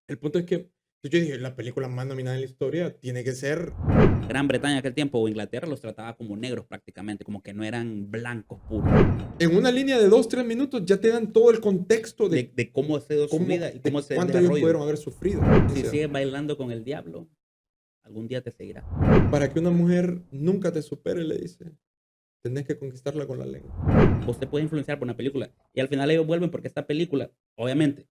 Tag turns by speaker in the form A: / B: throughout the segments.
A: El punto es que yo dije, la película más nominada en la historia tiene que ser
B: Gran Bretaña en aquel tiempo o Inglaterra los trataba como negros prácticamente, como que no eran blancos puros.
A: en una línea de 2 3 minutos ya te dan todo el contexto
B: De cómo ha sido su vida y cómo
A: de
B: es el
A: cuánto ellos
B: desarrollo.
A: pudieron haber sufrido. O
B: Si
A: sea,
B: sigues bailando con el diablo, algún día te seguirá.
A: para que una mujer nunca te supere, le dice, tenés que conquistarla con la lengua.
B: Vos te puedes influenciar por una película. Y al final ellos vuelven porque esta película, obviamente,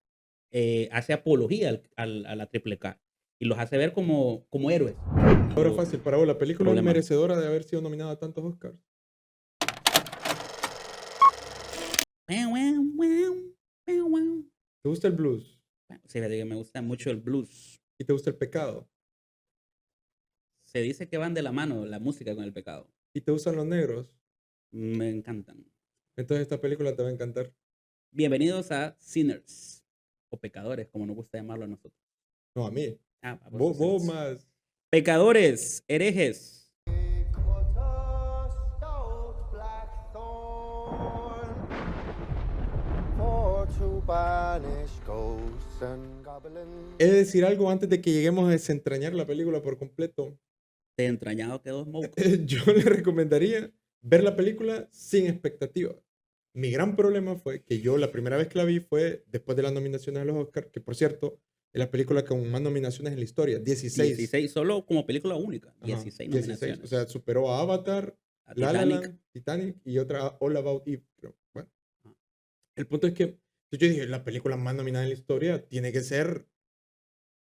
B: hace apología a la triple K y los hace ver como héroes.
A: Ahora
B: Los
A: fácil, para vos, ¿la película es
B: problemas.
A: merecedora de haber sido nominada a tantos Oscars? ¿Te gusta el blues?
B: Sí, fíjate que me gusta mucho el blues.
A: ¿Y te gusta el pecado?
B: Se dice que van de la mano la música con el pecado.
A: ¿Y te gustan los negros?
B: Me encantan.
A: Entonces esta película te va a encantar.
B: Bienvenidos a Sinners, o pecadores, como nos gusta llamarlo a nosotros.
A: No, a mí.
B: Ah, a vos
A: Vos
B: sos
A: más.
B: pecadores, herejes.
A: He de decir algo antes de que lleguemos a desentrañar la película por completo.
B: De entrañado quedó Smoke.
A: Yo le recomendaría ver la película sin expectativa. Mi gran problema fue que yo la primera vez que la vi fue después de las nominaciones a los Oscars, que por cierto, es la película con más nominaciones en la historia, 16.
B: 16, solo como película única.
A: Ajá,
B: 16
A: 16. O
B: nominaciones.
A: sea, superó a Avatar,
B: A
A: La La
B: Titanic.
A: Land, Titanic y otra All About Eve, creo. Bueno,
B: Ah,
A: el punto es que yo dije, la película más nominada en la historia tiene que ser,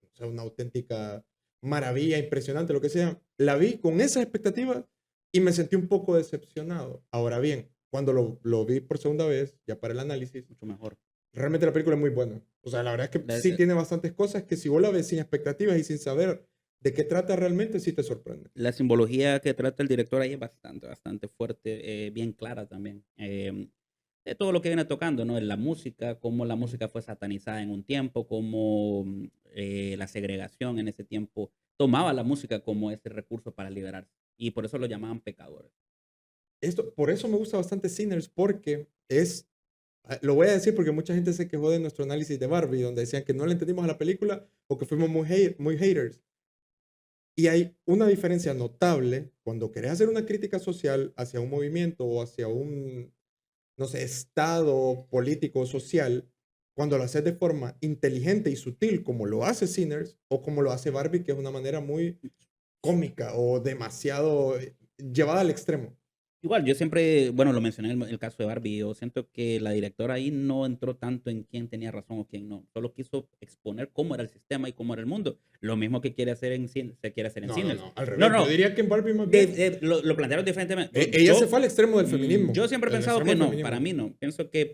A: o sea, una auténtica maravilla, impresionante, lo que sea. La vi con esas expectativas y me sentí un poco decepcionado. Ahora bien, cuando lo vi por segunda vez, ya para el análisis,
B: mucho mejor.
A: realmente la película es muy buena. O sea, la verdad es que
B: La-
A: sí tiene bastantes cosas que si vos la ves sin expectativas y sin saber de qué trata realmente, sí te sorprende.
B: La simbología que trata el director ahí es bastante fuerte, bien clara también. De todo lo que viene tocando, ¿no? En la música, cómo la música fue satanizada en un tiempo, cómo la segregación en ese tiempo tomaba la música como ese recurso para liberarse. Y por eso lo llamaban pecadores.
A: Por eso me gusta bastante Sinners, porque lo voy a decir porque mucha gente se quejó de nuestro análisis de Barbie, donde decían que no le entendimos a la película o que fuimos muy haters. Y hay una diferencia notable cuando querés hacer una crítica social hacia un movimiento o hacia un, no sé, estado político o social, cuando lo haces de forma inteligente y sutil, como lo hace Sinners, o como lo hace Barbie, que es una manera muy cómica o demasiado llevada al extremo.
B: Igual, yo siempre, bueno, lo mencioné en el caso de Barbie, yo siento que la directora ahí no entró tanto en quién tenía razón o quién no, solo quiso exponer cómo era el sistema y cómo era el mundo, lo mismo que quiere hacer se quiere hacer en
A: No, no,
B: Sinners.
A: no, al
B: No,
A: revés. Yo
B: no,
A: diría que en Barbie más bien,
B: lo plantearon diferentemente.
A: ella se fue al extremo del
B: Yo
A: feminismo,
B: siempre he
A: al
B: pensado
A: extremo
B: que
A: del
B: no, para
A: feminismo.
B: mí no, pienso que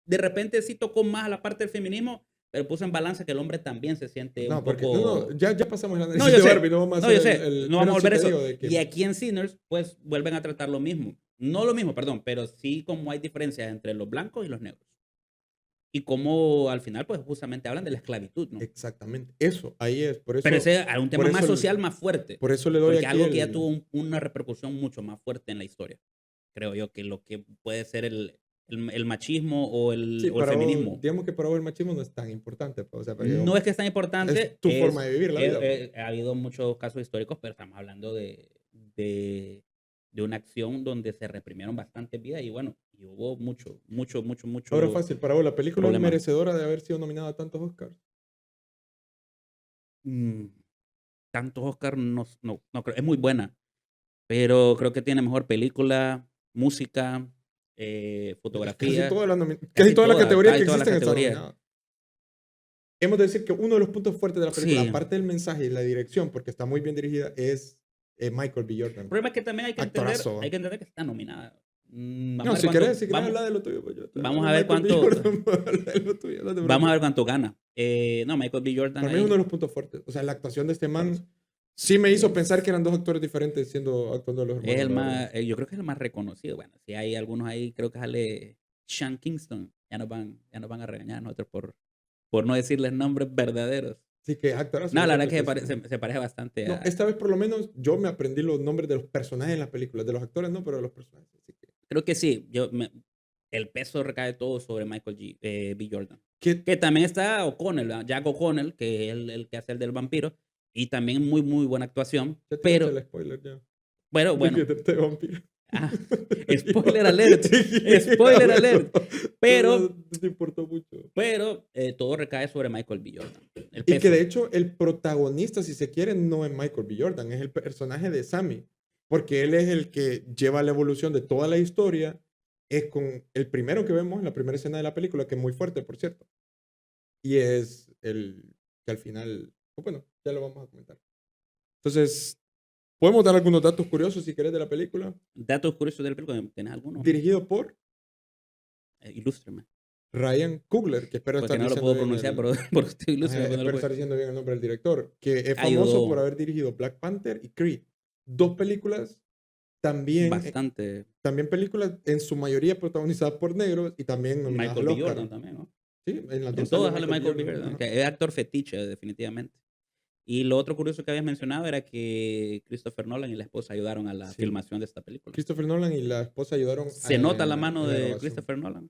B: de repente sí tocó más a la parte del feminismo, pero puso en balance que el hombre también se siente un
A: No, porque, no, no,
B: poco.
A: ya pasamos el
B: No,
A: análisis
B: yo
A: de Barbie,
B: sé,
A: no vamos a
B: no,
A: hacer
B: yo sé, no vamos
A: pero
B: a
A: sí
B: volver a
A: te
B: eso.
A: digo de
B: Y
A: que
B: aquí en Sinners, pues vuelven a tratar lo mismo. No lo mismo, perdón, pero sí como hay diferencias entre los blancos y los negros. Y cómo al final, pues justamente hablan de la esclavitud, ¿no?
A: exactamente, eso, ahí es,
B: Pero ese es un
A: por
B: tema más
A: eso,
B: social, más fuerte.
A: por eso le doy
B: Porque
A: aquí
B: algo que ya tuvo una repercusión mucho más fuerte en la historia. Creo yo que lo que puede ser el machismo
A: sí,
B: o el
A: para vos,
B: feminismo.
A: digamos que para vos el machismo no es tan importante, pues, o sea,
B: No es que es tan
A: es
B: importante,
A: tu forma de vivir la vida, pues.
B: ha habido muchos casos históricos, pero estamos hablando de, de una acción donde se reprimieron bastantes vidas y bueno, y hubo
A: Ahora
B: mucho
A: fácil, para vos, ¿la película es
B: problema.
A: merecedora de haber sido nominada a tantos Oscars?
B: Mm, Tantos Oscar no creo, es muy buena, pero creo que tiene mejor película, música, fotografía,
A: Casi
B: casi
A: todas las categorías que
B: todas las
A: existen están
B: categorías.
A: nominadas. Hemos de decir que uno de los puntos fuertes de la película,
B: Sí.
A: aparte del mensaje y la dirección, porque está muy bien dirigida, es Michael B.
B: El
A: Jordan.
B: problema es que también hay
A: Actorazo.
B: que entender que está nominada.
A: No, si querés hablar de lo tuyo, pues yo estoy
B: Vamos
A: hablando
B: a
A: de
B: ver
A: Michael B.
B: cuánto,
A: Jordan, pues, habla de lo tuyo, no te
B: vamos a ver
A: preocupes.
B: cuánto gana. No, Michael B. Jordan
A: Para mí es uno
B: ahí
A: de los puntos fuertes. O sea, la actuación de este
B: actorazo.
A: man sí me hizo pensar que
B: Es,
A: eran dos actores diferentes actuando los
B: es
A: hermanos,
B: el
A: la verdad.
B: más, yo creo que es el más reconocido. Bueno, si hay algunos ahí, creo que sale Sean Kingston. Ya nos van a regañar a nosotros por no decirles nombres verdaderos.
A: Así que actorazo,
B: No,
A: yo
B: la verdad
A: siento
B: que
A: que sí.
B: se parece bastante
A: No,
B: a.
A: esta vez por lo menos yo me aprendí los nombres de los personajes en las películas, de los actores no, pero de los personajes. Así que
B: Creo que sí. el peso recae todo sobre B. Jordan.
A: Que,
B: Que también está O'Connell, ¿verdad? Jack O'Connell, que es el que hace el del vampiro, y también muy, muy buena actuación,
A: ya tiraste
B: pero
A: el spoiler ya.
B: bueno,
A: De que
B: bueno,
A: trata de vampiro.
B: ah, spoiler alert,
A: Sí,
B: spoiler
A: bueno,
B: alert,
A: no
B: pero
A: te importó mucho.
B: todo recae sobre Michael B. Jordan, el
A: Y que de
B: peso.
A: hecho el protagonista, si se quiere, no es Michael B. Jordan, es el personaje de Sammy. Porque él es el que lleva la evolución de toda la historia. Es con el primero que vemos en la primera escena de la película, que es muy fuerte, por cierto. Y es el que al final, pues bueno, ya lo vamos a comentar. Entonces, podemos dar algunos datos curiosos si querés de la película.
B: Datos curiosos del película, ¿tenés alguno?
A: Dirigido por
B: Ilústrame,
A: Ryan Coogler, que espero
B: porque
A: estar
B: no lo
A: diciendo
B: puedo
A: bien
B: pronunciar,
A: el,
B: pero por usted ilústrame, porque no lo
A: espero
B: puedo.
A: estar diciendo bien el nombre del director, que es famoso por
B: Ayudó
A: haber dirigido Black Panther y Creed. Dos películas también,
B: bastante
A: también películas en su mayoría protagonizadas por negros y también nominadas
B: Michael
A: al
B: B.
A: Oscar.
B: Jordan también, ¿no?
A: Sí, en las
B: En
A: dos sale
B: todas sale
A: Michael B.
B: Michael B.
A: Jordan.
B: Jordan,
A: Ajá.
B: que es actor fetiche, definitivamente. Y lo otro curioso que habías mencionado era que Christopher Nolan y la esposa ayudaron a la
A: Sí.
B: filmación de esta película.
A: Christopher Nolan y la esposa ayudaron
B: ¿Se nota la
A: en
B: mano
A: la
B: de
A: grabación.
B: Christopher Nolan?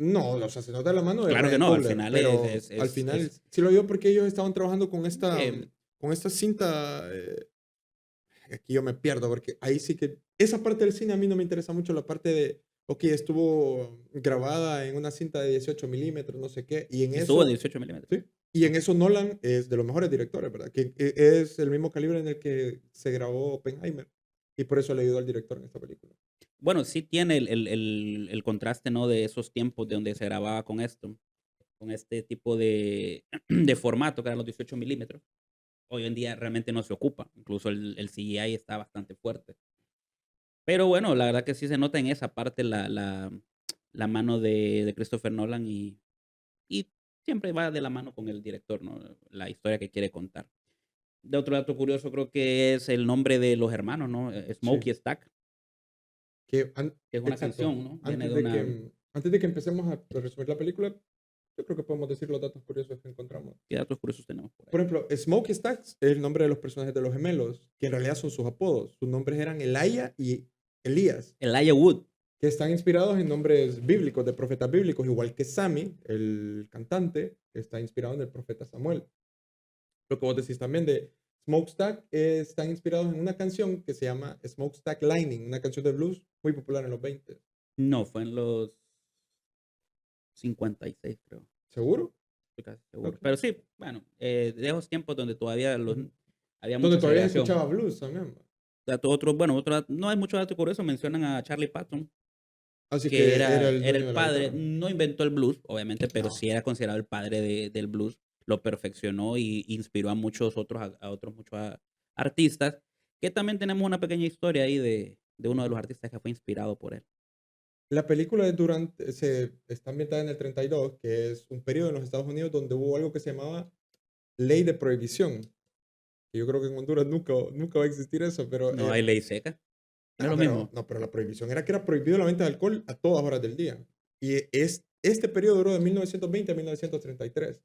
A: No, o sea, se nota la mano de
B: Claro que
A: Ryan
B: no, al
A: Coogler,
B: final
A: pero al final sí lo dio porque ellos estaban trabajando
B: eh,
A: con esta cinta. Aquí yo me pierdo porque ahí sí que esa parte del cine a mí no me interesa mucho, la parte de, ok, estuvo grabada en una cinta de 18 milímetros, no sé qué, y en
B: estuvo a
A: eso,
B: 18 milímetros.
A: sí, y en
B: Ok.
A: eso Nolan es de los mejores directores, ¿verdad? Que es el mismo calibre en el que se grabó Oppenheimer, y por eso le ayudó al director en esta película.
B: Bueno, sí tiene el contraste, ¿no? De esos tiempos de donde se grababa con esto, con este tipo de formato que eran los 18 milímetros. Hoy en día realmente no se ocupa, incluso el CGI está bastante fuerte. Pero bueno, la verdad que sí se nota en esa parte la mano de Christopher Nolan y siempre va de la mano con el director, ¿no? La historia que quiere contar. De otro dato curioso creo que es el nombre de los hermanos, ¿no?
A: Sí,
B: Smokey Stack,
A: que
B: que es una
A: exacto.
B: canción, ¿no? Viene de una.
A: Antes de que empecemos a resumir la película, yo creo que podemos decir los datos curiosos que encontramos.
B: ¿Qué datos curiosos tenemos por ahí?
A: Por ejemplo, Smokey Stacks es el nombre de los personajes de los gemelos, que en realidad son sus apodos. Sus nombres eran Elijah y Elías,
B: Elijah Wood.
A: que están inspirados en nombres bíblicos, de profetas bíblicos, igual que Sammy, el cantante, que está inspirado en el profeta Samuel. Lo que vos decís también de Smokestack están inspirados en una canción que se llama Smokestack Lightning, una canción de blues muy popular en los 20.
B: No, fue en los 56, creo.
A: ¿Seguro?
B: Estoy casi seguro.
A: Ok.
B: Pero sí, bueno, de esos tiempos donde todavía
A: Ujú.
B: había
A: Donde
B: mucha
A: todavía se
B: segregación.
A: escuchaba blues también.
B: No hay mucho dato curioso, mencionan a Charlie Patton,
A: Así
B: que
A: que era el
B: era
A: dueño
B: el
A: de la
B: padre,
A: guitarra.
B: no inventó el blues, obviamente, pero
A: No.
B: sí era considerado el padre del blues, lo perfeccionó y inspiró a muchos otros, a otros muchos artistas, que también tenemos una pequeña historia ahí de uno de los artistas que fue inspirado por él.
A: La película es está ambientada en el 32, que es un periodo en los Estados Unidos donde hubo algo que se llamaba ley de prohibición. Que yo creo que en Honduras nunca va a existir eso, pero,
B: No hay ley seca, no es
A: no,
B: lo
A: pero,
B: mismo.
A: no, pero la prohibición era que era prohibido la venta de alcohol a todas horas del día. Y este periodo duró de 1920 a 1933.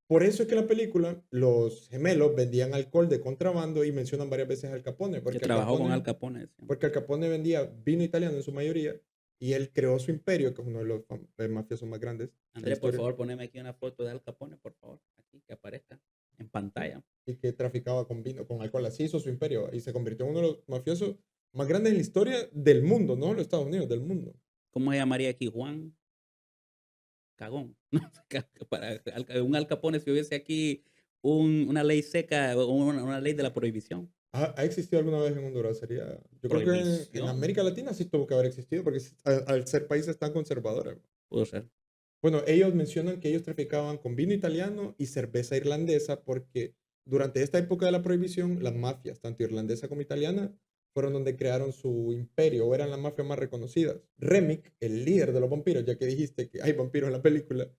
A: Por eso es que en la película los gemelos vendían alcohol de contrabando y mencionan varias veces Al Capone,
B: Que trabajó con Al Capone, decían.
A: Porque Al Capone vendía vino italiano en su mayoría y él creó su imperio, que es uno de los mafiosos más grandes de la
B: André, por
A: historia,
B: favor, poneme aquí una foto de Al Capone, por favor, aquí, que aparezca en pantalla.
A: y que traficaba con vino, con alcohol. Así hizo su imperio y se convirtió en uno de los mafiosos más grandes en la historia del mundo, no de los Estados Unidos, del mundo.
B: ¿Cómo se llamaría aquí? Juan Cagón. Un Al Capone si hubiese aquí una ley seca, una ley de la prohibición.
A: ¿Ha existido alguna vez en Honduras? Yo creo que en
B: Prohibición,
A: América Latina sí tuvo que haber existido, porque al ser países tan conservadores.
B: pudo ser.
A: Bueno, ellos mencionan que ellos traficaban con vino italiano y cerveza irlandesa porque durante esta época de la prohibición, las mafias, tanto irlandesa como italiana, fueron donde crearon su imperio o eran las mafias más reconocidas. Remick, el líder de los vampiros, ya que dijiste que hay vampiros en la película,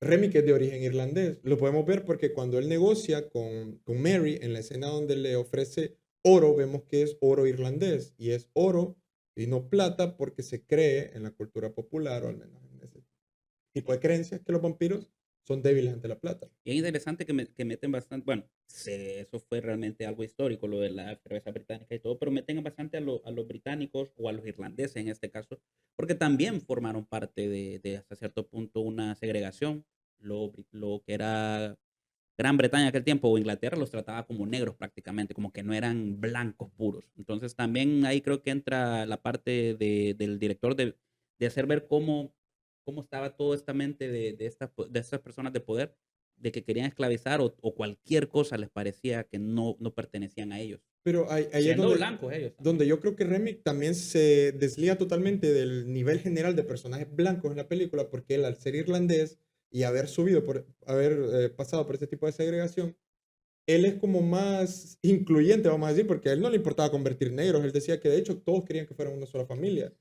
A: Remick es de origen irlandés. Lo podemos ver porque cuando él negocia con Mary en la escena donde le ofrece oro, vemos que es oro irlandés y es oro y no plata porque se cree en la cultura popular, o al menos en ese tipo de creencias, que los vampiros son débiles ante la plata.
B: Y es interesante que meten bastante, bueno, eso fue realmente algo histórico, lo de la cerveza británica y todo, pero meten bastante a los británicos o a los irlandeses en este caso, porque también formaron parte de hasta cierto punto una segregación. Lo que era Gran Bretaña en aquel tiempo o Inglaterra los trataba como negros prácticamente, como que no eran blancos puros. Entonces también ahí creo que entra la parte del director de hacer ver cómo estaba toda esta mente de estas personas de poder, de que querían esclavizar o cualquier cosa les parecía que no pertenecían a ellos.
A: Pero ahí es
B: Siendo blancos ellos
A: donde
B: también.
A: yo creo que Remy también se deslía totalmente del nivel general de personajes blancos en la película, porque él al ser irlandés y haber pasado por ese tipo de segregación, él es como más incluyente, vamos a decir, porque a él no le importaba convertir negros, él decía que de hecho todos querían que fueran una sola familia.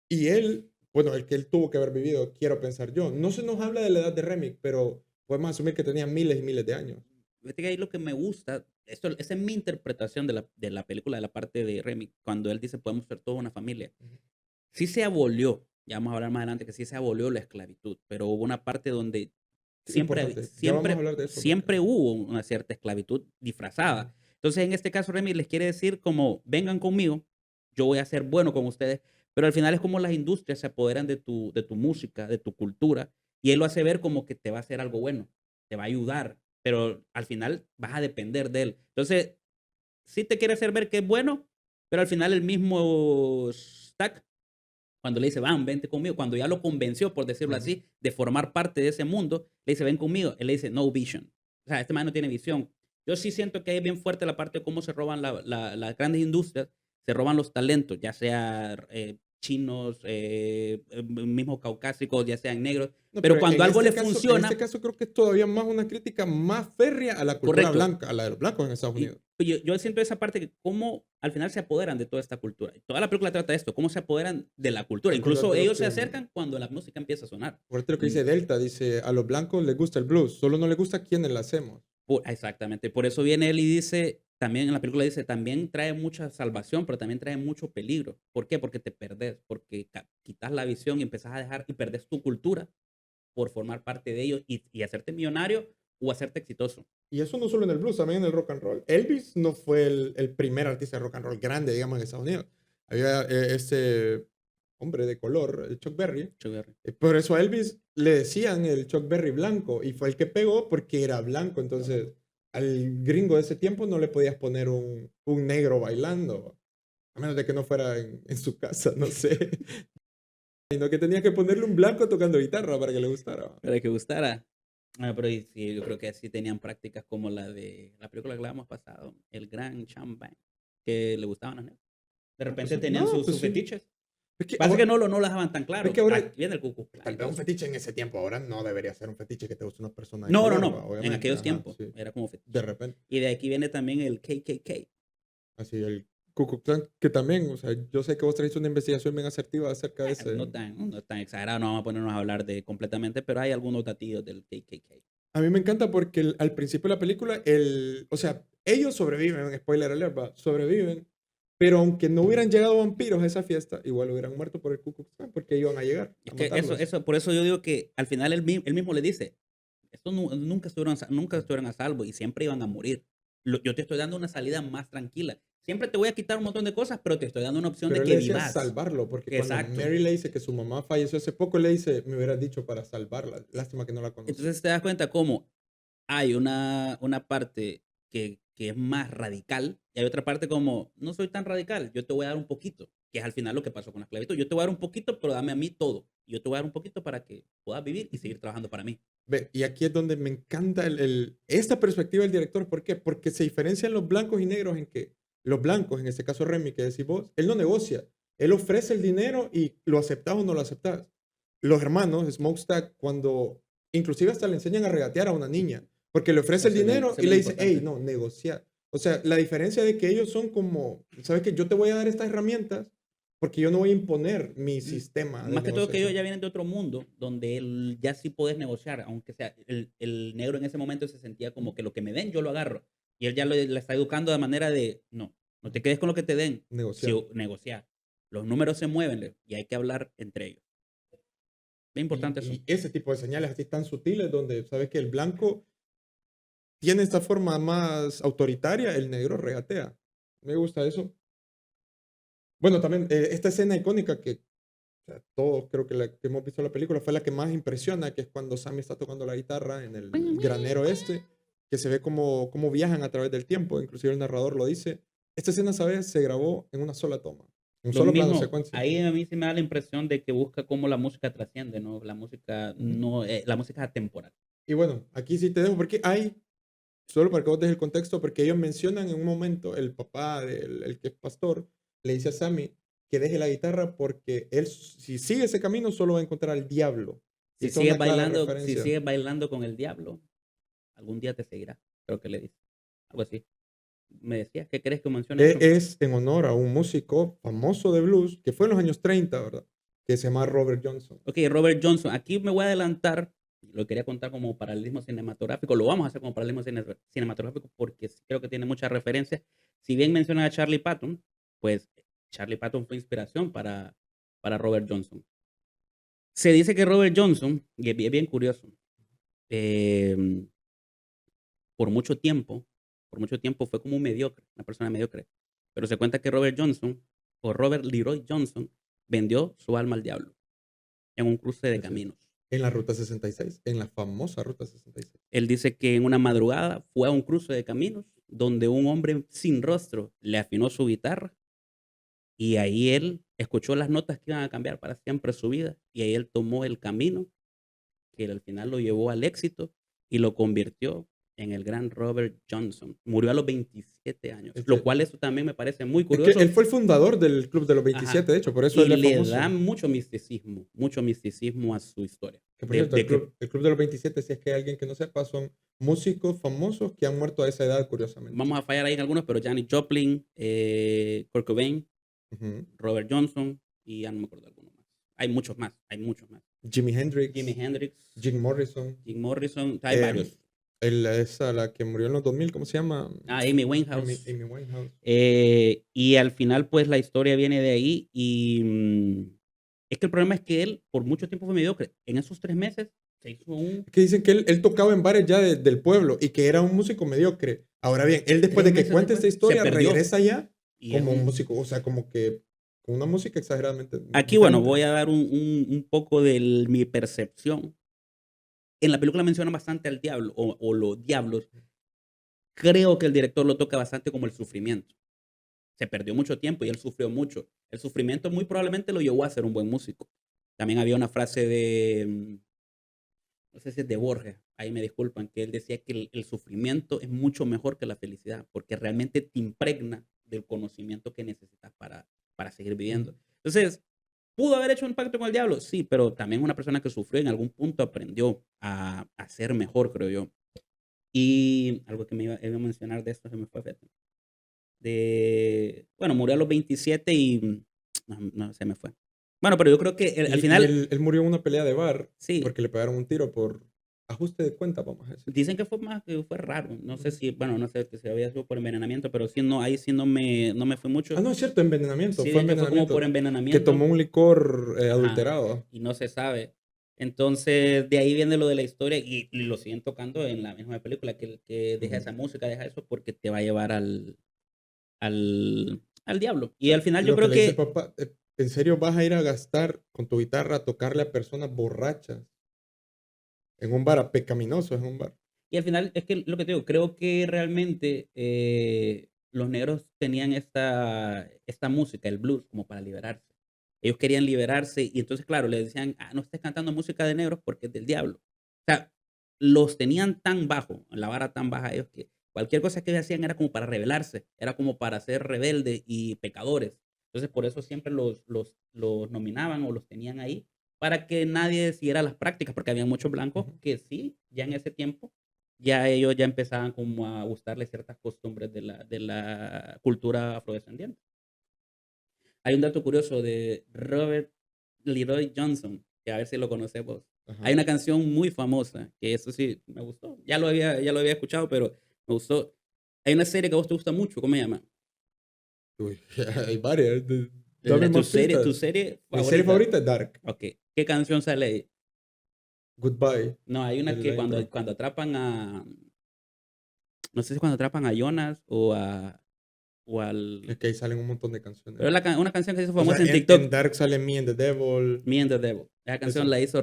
A: Y él, bueno, el que él tuvo que haber vivido, quiero pensar yo, no se nos habla de la edad de Remy, pero podemos asumir que tenía miles y miles de años.
B: Fíjate que ahí lo que me gusta, esa es mi interpretación de la película, de la parte de Remy, cuando él dice podemos ser toda una familia.
A: Ujú.
B: Sí se abolió, ya vamos a hablar más adelante que sí se abolió la esclavitud, pero hubo una parte donde
A: Importante, ya vamos a hablar de eso porque...
B: siempre hubo una cierta esclavitud
A: Ujú.
B: disfrazada. Entonces, en este caso, Remy les quiere decir como, vengan conmigo, yo voy a ser bueno con ustedes, pero al final es como las industrias se apoderan de tu música, de tu cultura, y él lo hace ver como que te va a hacer algo bueno, te va a ayudar, pero al final vas a depender de él. Entonces, sí te quiere hacer ver que es bueno, pero al final el mismo Stack cuando le dice, van, vente conmigo, cuando ya lo convenció, por decirlo
A: Ujú.
B: así, de formar parte de ese mundo, le dice, ven conmigo. Él le dice, no vision. O sea, este man no tiene visión. Yo sí siento que hay bien fuerte la parte de cómo se roban las grandes industrias, se roban los talentos, ya sea chinos, mismos caucásicos, ya sean negros,
A: No,
B: pero
A: pero
B: cuando algo le
A: en este
B: funciona,
A: caso creo que es todavía más una crítica más férrea a la cultura
B: correcto.
A: blanca, a la de los blancos en Estados
B: Y
A: Unidos.
B: pues, yo siento esa parte que cómo al final se apoderan de toda esta cultura. Y toda la película trata de esto, cómo se apoderan de la cultura. Incluso
A: Acuérdate lo
B: ellos se
A: que,
B: acercan cuando la música empieza a sonar.
A: acuérdate lo que
B: Mm,
A: dice Delta, dice, a los blancos les gusta el blues, solo no les gusta quienes la hacemos.
B: Exactamente. Por eso viene él y dice, también en la película dice, también trae mucha salvación, pero también trae mucho peligro. ¿Por qué? Porque te perdés, porque quitas la visión y empezás a dejar y perdés tu cultura por formar parte de ellos y hacerte millonario o hacerte exitoso.
A: Y eso no solo en el blues, también en el rock and roll. Elvis no fue el primer artista de rock and roll grande, digamos, en Estados Unidos. Había este hombre de color, el Chuck Berry.
B: Sugar.
A: Por eso a Elvis le decían el Chuck Berry blanco y fue el que pegó porque era blanco. Entonces, al gringo de ese tiempo no le podías poner un negro bailando, a menos de que no fuera en su casa, no sé. Sino que tenía que ponerle un blanco tocando guitarra para que le gustara.
B: Para que gustara. Pero sí, yo creo que sí tenían prácticas como la de la película que habíamos pasado, El Gran Champagne, que le gustaban a los negros. De
A: Ah, pues
B: repente
A: sí.
B: tenían
A: No,
B: sus
A: pues sí.
B: fetiches.
A: Es que
B: Pasa que no lo dejaban tan
A: es que
B: claro.
A: ahora,
B: Aquí viene el Ku Klux Klan
A: tal
B: y
A: vez un
B: todo.
A: fetiche en ese tiempo, ahora no debería ser un fetiche que te guste una persona de
B: No, no,
A: color, va,
B: no. En
A: obviamente.
B: aquellos
A: Ajá,
B: tiempos
A: sí.
B: era como
A: De
B: fetiche.
A: repente.
B: Y de aquí viene también el KKK.
A: Así, el Ku Klux Klan, que también, o sea, yo sé que vos traéis una investigación bien asertiva acerca de ese.
B: No tan exagerado, no vamos a ponernos a hablar de completamente, pero hay algunos datillos del KKK.
A: A mí me encanta porque al principio de la película, o sea, ellos sobreviven, spoiler alert, va, sobreviven, pero aunque no hubieran llegado vampiros a esa fiesta, igual hubieran muerto por el Ku Klux Klan porque iban a llegar
B: Es
A: a
B: que
A: matarlos.
B: por eso yo digo que al final él mismo le dice, estos nunca estuvieron a salvo y siempre iban a morir. Yo te estoy dando una salida más tranquila. Siempre te voy a quitar un montón de cosas, pero te estoy dando una opción
A: Pero
B: de
A: él le
B: que
A: decía
B: vivas.
A: salvarlo, porque cuando
B: Exacto.
A: Mary le dice que su mamá falleció hace poco, le dice, me hubieras dicho para salvarla. Lástima que no la conocí.
B: Entonces te das cuenta cómo hay una parte que es más radical y hay otra parte como, no soy tan radical, yo te voy a dar un poquito, que es al final lo que pasó con la esclavitud. Yo te voy a dar un poquito, pero dame a mí todo. Y yo te voy a dar un poquito para que puedas vivir y seguir trabajando para mí.
A: Ve, y aquí es donde me encanta esta perspectiva del director. ¿Por qué? Porque se diferencian los blancos y negros en que los blancos, en este caso Remy, que decís vos, él no negocia. Él ofrece el dinero y lo aceptás o no lo aceptás. Los hermanos, Smokestack, cuando inclusive hasta le enseñan a regatear a una niña, porque le ofrece el dinero
B: Eso es
A: y le
B: bien
A: dice, hey,
B: importante.
A: no, negociar. O sea, la diferencia de que ellos son como, ¿sabes qué? Yo te voy a dar estas herramientas porque yo no voy a imponer mi
B: Mm,
A: sistema de
B: Más que todo que ellos
A: negociación.
B: ya vienen de otro mundo donde ya sí puedes negociar, aunque sea el negro en ese momento se sentía como que lo que me den yo lo agarro. Y él ya le está educando de manera de, no te quedes con lo que te den, si,
A: Negociar.
B: negociar. Los números se mueven y hay que hablar entre ellos. Es importante eso.
A: Y ese tipo de señales así tan sutiles donde sabes que el blanco tiene esta forma más autoritaria, el negro regatea. Me gusta eso. Bueno, también esta escena icónica que o sea, todos creo que la que hemos visto en la película fue la que más impresiona, que es cuando Sammy está tocando la guitarra en el granero este, que se ve como viajan a través del tiempo, inclusive el narrador lo dice. Esta escena, ¿sabes? Se grabó en una sola toma, un
B: Lo
A: solo plano
B: mismo,
A: secuencia.
B: ahí a mí sí me da la impresión de que busca cómo la música trasciende, ¿no? La música
A: Ujú.
B: no, la música es atemporal.
A: Y bueno, aquí sí te dejo porque hay, solo para que vos dejes el contexto, porque ellos mencionan en un momento, el papá del el que es pastor, le dice a Sammy que deje la guitarra porque él, si sigue ese camino, solo va a encontrar al diablo. Y esa es una clara
B: Si
A: referencia.
B: sigues bailando con el diablo, algún día te seguirá. Creo que le dice. Algo así. Me decías, ¿qué crees que menciona eso?
A: Es en honor a un músico famoso de blues que fue en los años 30, ¿verdad? Que se llama Robert Johnson.
B: Ok, Robert Johnson. Aquí me voy a adelantar. Lo quería contar como paralelismo cinematográfico. Lo vamos a hacer como paralelismo cinematográfico porque sí creo que tiene muchas referencias. Si bien mencionan a Charlie Patton, pues Charlie Patton fue inspiración para Robert Johnson. Se dice que Robert Johnson, y es bien curioso, em, por mucho tiempo, por mucho tiempo fue como un mediocre, una persona mediocre. Pero se cuenta que Robert Johnson, o Robert Leroy Johnson, vendió su alma al diablo en un cruce de
A: Así es.
B: caminos.
A: En la Ruta 66, en la famosa Ruta 66.
B: Él dice que en una madrugada fue a un cruce de caminos donde un hombre sin rostro le afinó su guitarra y ahí él escuchó las notas que iban a cambiar para siempre su vida y ahí él tomó el camino que al final lo llevó al éxito y lo convirtió en el gran Robert Johnson. Murió a los 27 años, lo
A: Este,
B: cual eso también me parece muy
A: es que él
B: curioso.
A: fue el fundador del Club de los
B: Ajá.
A: 27, de hecho, por eso
B: Y
A: él es
B: le da
A: famoso.
B: mucho misticismo a su historia.
A: Que por cierto, el Club de los 27, si es que hay alguien que no sepa, son músicos famosos que han muerto a esa edad, curiosamente.
B: Vamos a fallar ahí en algunos, pero Janis Joplin, Kurt Cobain,
A: Ujú.
B: Robert Johnson y ya no me acuerdo de alguno más. Hay muchos más, hay muchos más.
A: Jimi
B: Jimi
A: Hendrix,
B: Hendrix,
A: Jim Morrison,
B: Jim Morrison, hay
A: em,
B: varios.
A: esa, la que murió en los 2000, ¿cómo se llama?
B: Amy Winehouse.
A: Amy Winehouse.
B: Y al final, pues la historia viene de ahí. Y es que el problema es que él por mucho tiempo fue mediocre. En esos 3 meses se hizo un.
A: Es que dicen que él tocaba en bares ya del pueblo y que era un músico mediocre. Ahora bien, él después
B: Tres
A: de que
B: meses
A: cuente
B: después
A: esta
B: se
A: historia,
B: perdió.
A: regresa ya
B: Y es
A: como un
B: un.
A: músico, o sea, como que con una música exageradamente
B: Aquí, bueno,
A: diferente.
B: voy a dar un poco de mi percepción. En la película mencionan bastante al diablo o los diablos. Creo que el director lo toca bastante como el sufrimiento. Se perdió mucho tiempo y él sufrió mucho. El sufrimiento muy probablemente lo llevó a ser un buen músico. También había una frase de, no sé si es de Borges, ahí me disculpan, que él decía que el sufrimiento es mucho mejor que la felicidad, porque realmente te impregna del conocimiento que necesitas para seguir
A: Mm.
B: viviendo. Entonces, ¿pudo haber hecho un pacto con el diablo? Sí, pero también una persona que sufrió en algún punto aprendió a ser mejor, creo yo. Y algo que iba a mencionar de esto se me fue, fíjate. Bueno, murió a los 27 y no, se me fue. Bueno, pero yo creo que al
A: Y
B: final,
A: él murió en una pelea de bar
B: sí,
A: porque le pegaron un tiro por ajuste de cuenta, vamos a decir.
B: dicen que fue raro. No sé
A: Ujú.
B: si, bueno, no sé si había sido por envenenamiento, pero sí, no, ahí sí no me fue
A: Ah,
B: mucho.
A: no, es cierto, envenenamiento,
B: Sí,
A: fue
B: dicen que fue como por
A: envenenamiento. Que tomó
B: envenenamiento.
A: un licor
B: Ajá,
A: adulterado.
B: y no se sabe. Entonces, de ahí viene lo de la historia y lo siguen tocando en la misma película, que deja
A: Ujú.
B: esa música, deja eso, porque te va a llevar al diablo.
A: O
B: Y
A: sea,
B: al final yo
A: lo que
B: creo
A: le dice el
B: que
A: papá, ¿en serio vas a ir a gastar con tu guitarra a tocarle a personas borrachas en un bar, a pecaminosos en un bar?
B: Y al final, es que lo que te digo, creo que realmente los negros tenían esta música, el blues, como para liberarse. Ellos querían liberarse y entonces, claro, le decían, no estés cantando música de negros porque es del diablo. O sea, los tenían tan bajo, la vara tan baja ellos que cualquier cosa que ellos hacían era como para rebelarse, era como para ser rebeldes y pecadores. Entonces, por eso siempre los nominaban o los tenían ahí para que nadie siguiera las prácticas, porque había muchos blancos
A: Ujú.
B: que sí, ya en ese tiempo ya ellos ya empezaban como a gustarles ciertas costumbres de la cultura afrodescendiente. Hay un dato curioso de Robert Leroy Johnson, que a ver si lo conocemos. Hay
A: Ajá.
B: una canción muy famosa, que eso sí me gustó. Ya lo había escuchado, pero me gustó. Hay una serie que a vos te gusta mucho, ¿cómo se llama?
A: Uy, hay varias. Dame
B: Tu
A: más
B: serie, tu
A: pistas.
B: serie
A: Mi serie
B: favorita.
A: favorita es Dark.
B: Ok. ¿Qué canción sale ahí?
A: Goodbye,
B: No, hay una
A: de
B: que
A: la intro.
B: cuando atrapan a, no sé si cuando atrapan a Jonas o
A: Es
B: al,
A: que ahí salen un montón de canciones.
B: pero es una canción que se hizo
A: O sea,
B: famosa en
A: en
B: TikTok,
A: Dark sale Me and the Devil.
B: Me and the Devil. Esa canción
A: Esa.
B: la hizo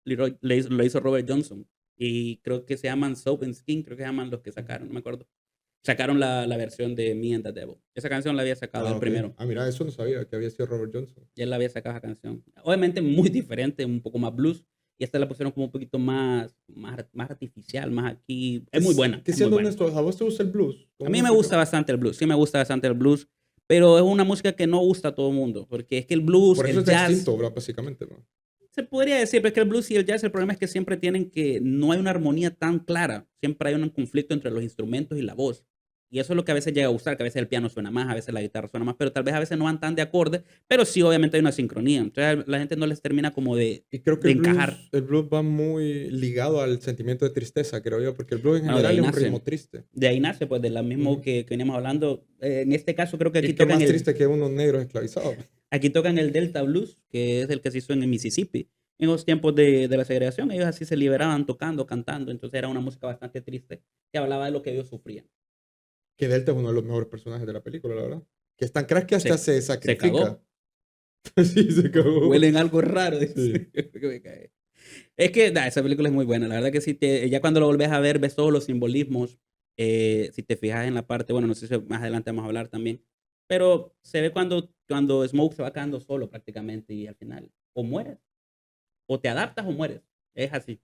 B: lo hizo Robert Johnson. Y creo que se llaman Soap and Skin, creo que se llaman los que
A: Ujú.
B: sacaron, no me acuerdo. Sacaron la versión de Me and the Devil. Esa canción la había sacado
A: Ah,
B: él
A: ok.
B: primero.
A: Ah, mira, eso no sabía que había sido Robert Johnson.
B: Y él la había sacado esa canción. Obviamente muy diferente, un poco más blues. Y esta la pusieron como un poquito más artificial, más aquí. Es muy buena,
A: Que
B: es muy
A: siendo
B: buena.
A: honesto, ¿a vos te gusta el blues
B: A
A: como
B: mí me
A: música?
B: gusta bastante el blues, sí me gusta bastante el blues, pero es una música que no gusta a todo el mundo, porque es que el blues,
A: Por eso
B: el
A: está
B: jazz,
A: extinto, bro, básicamente, ¿no?
B: se podría decir, pero es que el blues y el jazz, el problema es que siempre tienen que, no hay una armonía tan clara, siempre hay un conflicto entre los instrumentos y la voz. Y eso es lo que a veces llega a gustar, que a veces el piano suena más, a veces la guitarra suena más, pero tal vez a veces no van tan de acorde, pero sí obviamente hay una sincronía. Entonces a la gente no les termina como
A: Y creo que
B: de encajar.
A: el blues va muy ligado al sentimiento de tristeza, creo yo, porque el blues en
B: Bueno,
A: general es un ritmo triste.
B: de ahí nace, pues de la mismo
A: Ujú.
B: que veníamos hablando. En este caso creo que
A: Y qué más triste que unos negros esclavizados.
B: aquí tocan el Delta Blues, que es el que se hizo en Mississippi. En los tiempos de la segregación, ellos así se liberaban tocando, cantando, entonces era una música bastante triste que hablaba de lo que ellos sufrían.
A: Que Delta es uno de los mejores personajes de la película, la verdad. Que es tan crack que hasta
B: Se,
A: se
B: se
A: sacrifica.
B: cagó,
A: Sí, se acabó.
B: huelen algo raro.
A: Sí.
B: Dice. Me cae. Es que esa película es muy buena, la verdad que si ya cuando lo volvés a ver, ves todos los simbolismos, si te fijas en la parte, bueno, no sé si más adelante vamos a hablar también, pero se ve cuando Smoke se va quedando solo prácticamente y al final o mueres, o te adaptas o mueres, es así.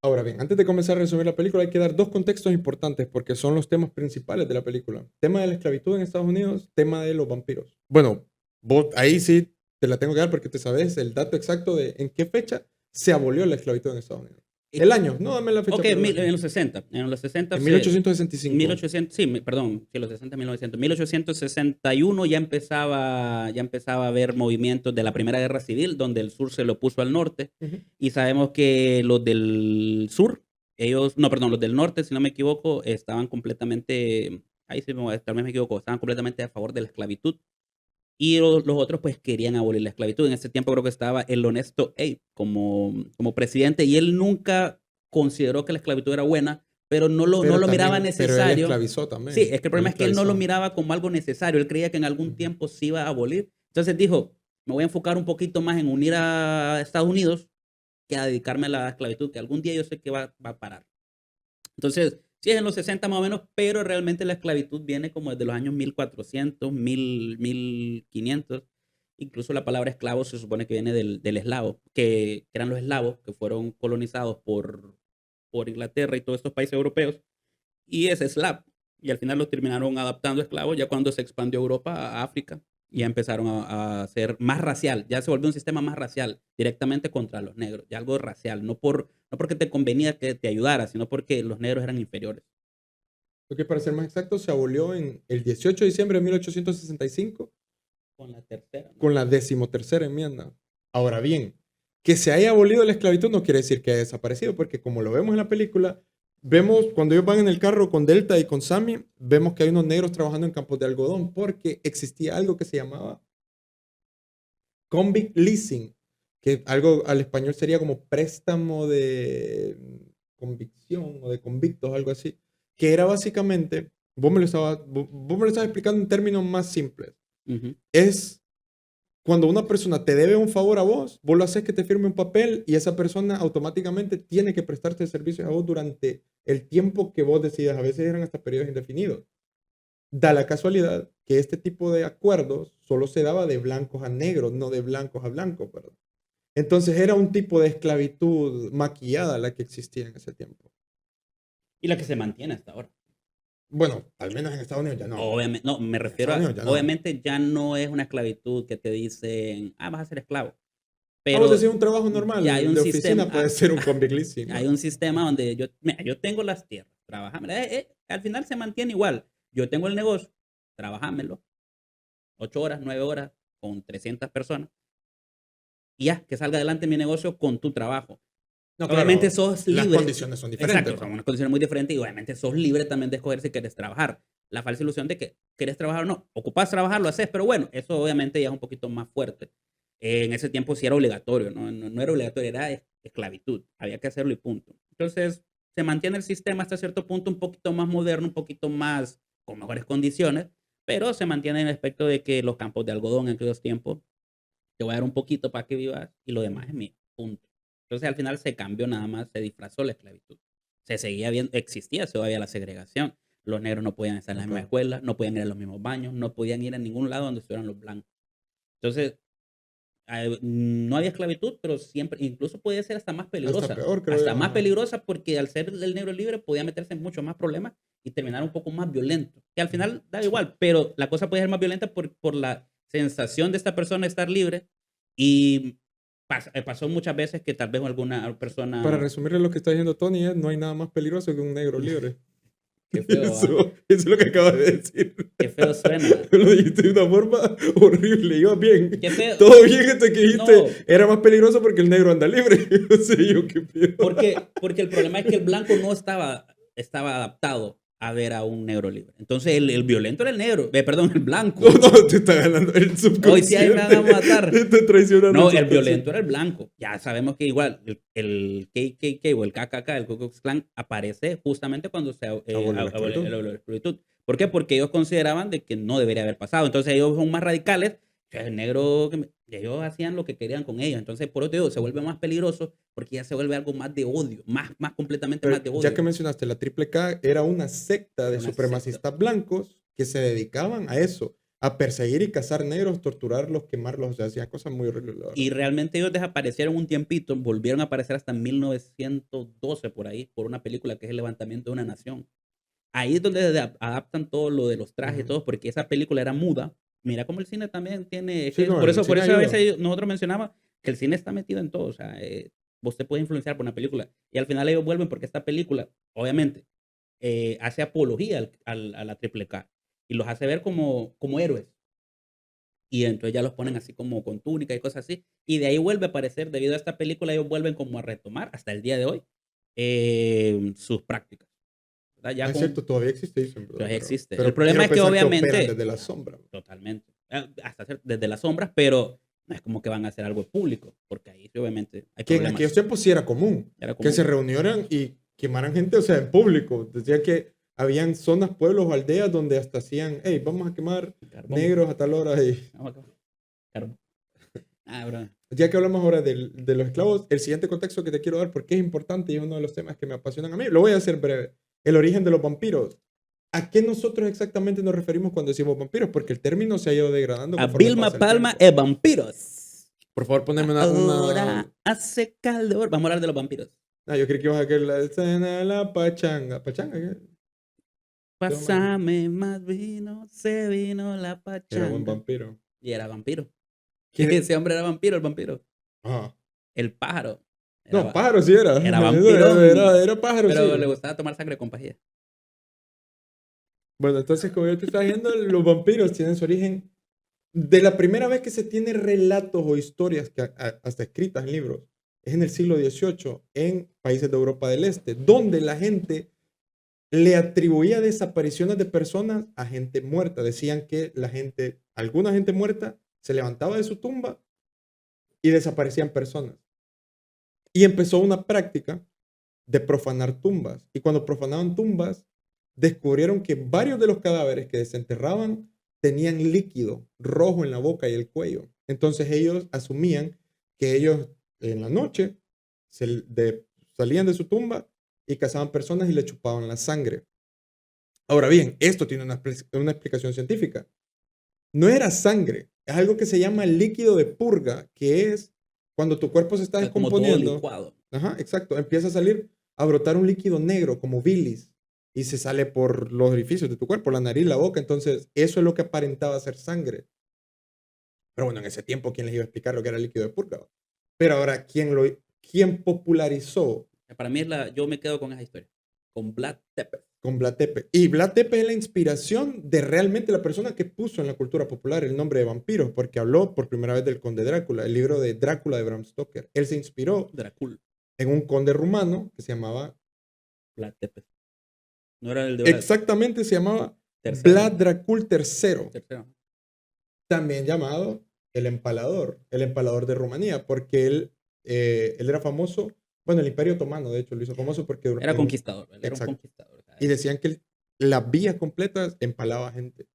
A: Ahora bien, antes de comenzar a resumir la película, hay que dar dos contextos importantes porque son los temas principales de la película. Tema de la esclavitud en Estados Unidos, tema de los vampiros. Bueno, vos ahí sí te la tengo que dar porque te sabes el dato exacto de en qué fecha se abolió la esclavitud en Estados Unidos. El año, no dame la fecha,
B: Ok,
A: pero el año.
B: en los 60
A: En
B: se,
A: 1865.
B: 1800, sí, perdón, sí, los 60, 1900, 1861 ya empezaba a haber movimientos de la Primera Guerra Civil, donde el sur se lo puso al norte,
A: Ujú.
B: y sabemos que los del sur, ellos, no, perdón, los del norte, si no me equivoco, estaban completamente, ahí sí, tal vez me equivoco, estaban completamente a favor de la esclavitud, y los otros pues querían abolir la esclavitud. En ese tiempo creo que estaba el honesto Abe como presidente y él nunca consideró que la esclavitud era buena, pero no
A: Pero
B: lo miraba
A: también, pero él
B: necesario.
A: esclavizó
B: Sí,
A: también.
B: es que el
A: Él
B: problema es que él no lo
A: esclavizó.
B: miraba como algo necesario, él creía que en algún
A: Ujú.
B: tiempo se iba a abolir. Entonces dijo, me voy a enfocar un poquito más en unir a Estados Unidos que a dedicarme a la esclavitud, que algún día yo sé que va a parar. Entonces, sí es en los 60 más o menos, pero realmente la esclavitud viene como desde los años 1400, 1500. Incluso la palabra esclavo se supone que viene del eslavo, que eran los eslavos que fueron colonizados por Inglaterra y todos estos países europeos, y es eslavo. Y al final los terminaron adaptando a esclavos ya cuando se expandió Europa a África y ya empezaron a ser más racial, ya se volvió un sistema más racial directamente contra los negros, ya algo racial, no porque te convenía que te ayudara, sino porque los negros eran inferiores.
A: Lo que para ser más exacto se abolió en el 18 de diciembre de 1865
B: Con la tercera, ¿no?
A: con la decimotercera enmienda. Ahora bien, que se haya abolido la esclavitud no quiere decir que haya desaparecido, porque como lo vemos en la película, vemos cuando ellos van en el carro con Delta y con Sammy, vemos que hay unos negros trabajando en campos de algodón, porque existía algo que se llamaba convict leasing, que algo al español sería como préstamo de convicción o de convictos, algo así, que era básicamente, vos me lo estabas explicando en términos más simples,
B: Ujú.
A: es cuando una persona te debe un favor a vos, vos lo haces que te firme un papel y esa persona automáticamente tiene que prestarte servicios a vos durante el tiempo que vos decidas. A veces eran hasta periodos indefinidos. Da la casualidad que este tipo de acuerdos solo se daba de blancos a negros, no de blancos a blancos, perdón. Entonces era un tipo de esclavitud maquillada la que existía en ese tiempo.
B: Y la que se mantiene hasta ahora.
A: Bueno, al menos en Estados Unidos ya no.
B: Obviamente, no, me
A: En
B: refiero
A: Estados
B: a,
A: Unidos ya no.
B: obviamente ya no es una esclavitud que te dicen, vas a ser esclavo,
A: Ah, vos decís
B: pero
A: un trabajo
B: ya hay
A: normal
B: un
A: de oficina puede
B: sistema,
A: ser un convict leasing,
B: hay
A: ¿va?
B: un sistema donde mira, yo tengo las tierras, trabajámelo. Al final se mantiene igual. Yo tengo el negocio, trabajámelo, 8 horas, 9 horas, con 300 personas, y ya, que salga adelante mi negocio con tu trabajo.
A: No,
B: Obviamente
A: claro,
B: sos
A: las
B: libre,
A: condiciones son diferentes,
B: exacto,
A: ¿va?
B: son unas condiciones muy diferentes y obviamente sos libre también de escoger si quieres trabajar. La falsa ilusión de que quieres trabajar o no, ocupas trabajar, lo haces, pero bueno, eso obviamente ya es un poquito más fuerte. En ese tiempo sí era obligatorio, no era obligatorio, era esclavitud. Había que hacerlo y punto. Entonces, se mantiene el sistema hasta cierto punto un poquito más moderno, un poquito más con mejores condiciones, pero se mantiene en el aspecto de que los campos de algodón en aquellos tiempos, te voy a dar un poquito para que vivas y lo demás es mío, punto. Entonces al final se cambió nada más, se disfrazó la esclavitud. Se seguía viendo, existía todavía la segregación. Los negros no podían estar en la misma escuela, no podían ir a los mismos baños, no podían ir a ningún lado donde estuvieran los blancos. Entonces, no había esclavitud, pero siempre, incluso podía ser hasta más peligrosa.
A: Hasta peor, creo
B: Hasta
A: yo.
B: más peligrosa porque al ser el negro libre podía meterse en muchos más problemas y terminar un poco más violento. Que al final da igual, pero la cosa podía ser más violenta por la sensación de esta persona de estar libre y pasó muchas veces que tal vez alguna
A: Para
B: persona...
A: resumirle lo que está diciendo Tony, no hay nada más peligroso que un negro libre.
B: Qué feo,
A: Eso es lo que acabas de decir.
B: Qué feo suena.
A: Lo dijiste de una forma horrible. Iba bien.
B: Qué feo.
A: Todo bien hasta que dijiste,
B: No.
A: era más peligroso porque el negro anda libre. O sea, yo qué pedo.
B: Porque el problema es que el blanco no estaba adaptado a ver a un negro libre. Entonces el violento era el negro, perdón, el blanco.
A: No, te está ganando el subconsciente.
B: Hoy sí ahí me van a matar.
A: Te está traicionando.
B: No, el violento era el blanco. Ya sabemos que igual el KKK o el KKK, el Ku Klux Klan, aparece justamente cuando se abolió la esclavitud. ¿Por qué? Porque ellos consideraban de que no debería haber pasado. Entonces ellos son más radicales. El negro, ellos hacían lo que querían con ellos. Entonces, por eso te digo, se vuelve más peligroso porque ya se vuelve algo más de odio, más completamente
A: Pero
B: más de odio.
A: ya que mencionaste, la Triple K era una secta de supremacistas blancos que se dedicaban a eso, a perseguir y cazar negros, torturarlos, quemarlos, o sea, hacían cosas muy horribles.
B: Y realmente ellos desaparecieron un tiempito, volvieron a aparecer hasta 1912 por ahí, por una película que es El levantamiento de una nación. Ahí es donde adaptan todo lo de los trajes y todo, porque esa película era muda. Mira cómo el cine también tiene...
A: Sí, no,
B: por eso
A: ayuda.
B: a veces nosotros mencionamos que el cine está metido en todo. O sea, usted puede influenciar por una película. Y al final ellos vuelven porque esta película, obviamente, hace apología a la Triple K. Y los hace ver como héroes. Y entonces ya los ponen así como con túnica y cosas así. Y de ahí vuelve a aparecer, debido a esta película, ellos vuelven como a retomar hasta el día de hoy sus prácticas. Ya
A: es cierto, todavía existe eso.
B: Todavía existe.
A: Pero
B: el problema es que obviamente...
A: desde la sombra.
B: Totalmente. Hasta desde las sombras, pero no es como que van a hacer algo público, porque ahí obviamente hay
A: que en
B: problemas.
A: aquellos tiempos sí era común, que se reunieran y quemaran gente, o sea, en público. Decía que habían zonas, pueblos o aldeas donde hasta hacían, hey, vamos a quemar negros a tal hora.
B: Bro.
A: Ya que hablamos ahora de los esclavos, el siguiente contexto que te quiero dar, porque es importante y es uno de los temas que me apasionan a mí, lo voy a hacer breve. El origen de los vampiros. ¿A qué nosotros exactamente nos referimos cuando decimos vampiros? Porque el término se ha ido degradando.
B: A Vilma Palma es vampiros.
A: Por favor, poneme una...
B: Ahora hace calor. Vamos a hablar de los vampiros.
A: Yo creí que ibas a querer la escena de la pachanga. ¿Pachanga qué?
B: Pásame más vino, se vino la pachanga.
A: Era un vampiro.
B: Y era vampiro.
A: ¿Quién?
B: Ese hombre era vampiro, el vampiro.
A: Ajá.
B: El pájaro.
A: No, pájaro sí era.
B: Era vampiro.
A: Era pájaro,
B: pero
A: sí.
B: le gustaba tomar sangre con pajilla.
A: Bueno, entonces, como yo te estaba diciendo, los vampiros tienen su origen de la primera vez que se tiene relatos o historias que hasta escritas en libros. Es en el siglo XVIII en países de Europa del Este, donde la gente le atribuía desapariciones de personas a gente muerta. Decían que alguna gente muerta se levantaba de su tumba y desaparecían personas. Y empezó una práctica de profanar tumbas. Y cuando profanaban tumbas, descubrieron que varios de los cadáveres que desenterraban tenían líquido rojo en la boca y el cuello. Entonces ellos asumían que ellos en la noche salían de su tumba y cazaban personas y le chupaban la sangre. Ahora bien, esto tiene una explicación científica. No era sangre, es algo que se llama líquido de purga, que es cuando tu cuerpo se está descomponiendo. Ajá, exacto. Empieza a salir, a brotar un líquido negro como bilis y se sale por los orificios de tu cuerpo, la nariz, la boca. Entonces, eso es lo que aparentaba ser sangre. Pero bueno, en ese tiempo, ¿quién les iba a explicar lo que era el líquido de purga? Pero ahora, ¿quién popularizó?
B: Para mí yo me quedo con esa historia. Con Vlad Tepes.
A: Con Vlad Tepes. Y Vlad Tepes es la inspiración de realmente la persona que puso en la cultura popular el nombre de vampiros, porque habló por primera vez del conde Drácula, el libro de Drácula de Bram Stoker. Él se inspiró en un conde rumano que se llamaba
B: Vlad Tepes. No era el de Vlad.
A: Exactamente, se llamaba Vlad Dracul III. También llamado el empalador de Rumanía, porque él él era famoso, bueno, el Imperio Otomano, de hecho, lo hizo famoso porque
B: Era conquistador, él era un
A: exacto.
B: conquistador. O sea,
A: Y decían que las vías completas empalaba gente.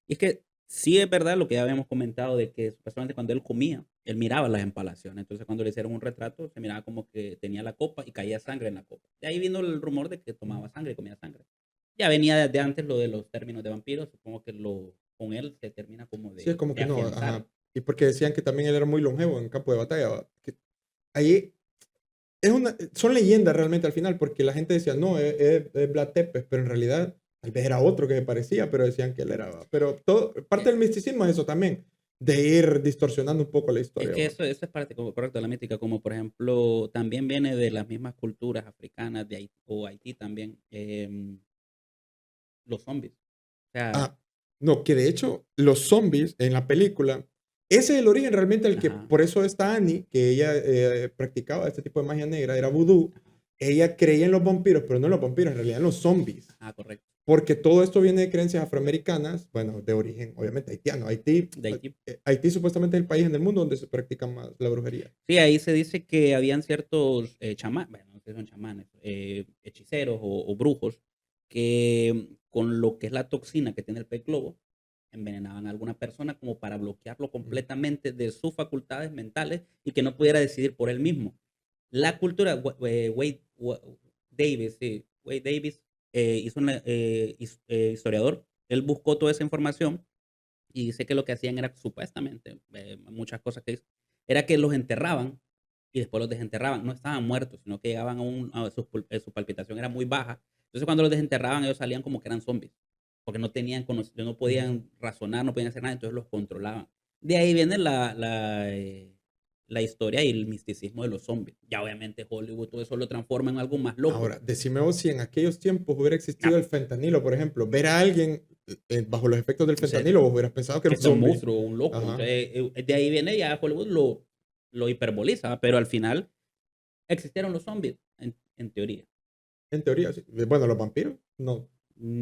B: y es que sí es verdad lo que ya habíamos comentado de que supuestamente cuando él comía, él miraba las empalaciones. Entonces cuando le hicieron un retrato, se miraba como que tenía la copa y caía sangre en la copa. De ahí vino el rumor de que tomaba sangre y comía sangre. Ya venía desde antes lo de los términos de vampiros. Supongo que con él se termina como
A: Sí, es como
B: de
A: que no,
B: afianzar.
A: ajá. Y porque decían que también él era muy longevo en campo de batalla. ¿Va? Que ahí son leyendas realmente al final, porque la gente decía, no, es Vlad Tepes, pero en realidad tal vez era otro que se parecía, pero decían que él era. ¿Va? Pero parte
B: Eh,
A: del misticismo es eso también, de ir distorsionando un poco la
B: Es
A: historia.
B: que
A: ¿Va?
B: eso es parte correcto de la mística, como por ejemplo, también viene de las mismas culturas africanas de Haití, o Haití también, los zombies. O sea,
A: Ah, no, que de hecho los zombies en la película, ese es el origen realmente el que,
B: ajá,
A: por eso está Annie, que ella practicaba este tipo de magia negra, era vudú,
B: ajá,
A: ella creía en los vampiros, pero no en los vampiros, en realidad en los zombies,
B: ajá, correcto.
A: porque todo esto viene de creencias afroamericanas, bueno, de origen obviamente haitiano.
B: De Haití.
A: Haití supuestamente es el país en el mundo donde se practica más la brujería.
B: Sí, ahí se dice que habían ciertos chamanes, bueno, no sé si son chamanes, hechiceros o brujos, que con lo que es la toxina que tiene el pez globo, envenenaban a alguna persona como para bloquearlo
A: Mm.
B: completamente de sus facultades mentales y que no pudiera decidir por él mismo. La cultura, Davis, sí, Wade Davis, hizo historiador, él buscó toda esa información y dice que lo que hacían era supuestamente, muchas cosas que hizo, era que los enterraban y después los desenterraban. No estaban muertos, sino que llegaban su palpitación era muy baja. Entonces cuando los desenterraban ellos salían como que eran zombies, porque no tenían conocimiento, no
A: Ujú.
B: podían razonar, no podían hacer nada, entonces los controlaban. De ahí viene la historia y el misticismo de los zombies. Ya obviamente Hollywood todo eso lo transforma en algo más loco.
A: Ahora, decime vos si en aquellos tiempos hubiera
B: Nah,
A: existido el fentanilo, por ejemplo, ver a alguien bajo los efectos del
B: o sea,
A: fentanilo, vos hubieras pensado que era un
B: ese es un
A: zombie.
B: monstruo, un loco.
A: Ajá.
B: Entonces, de ahí viene ya Hollywood lo hiperboliza, pero al final existieron los zombies, en teoría.
A: En teoría, sí. Bueno, los vampiros, no.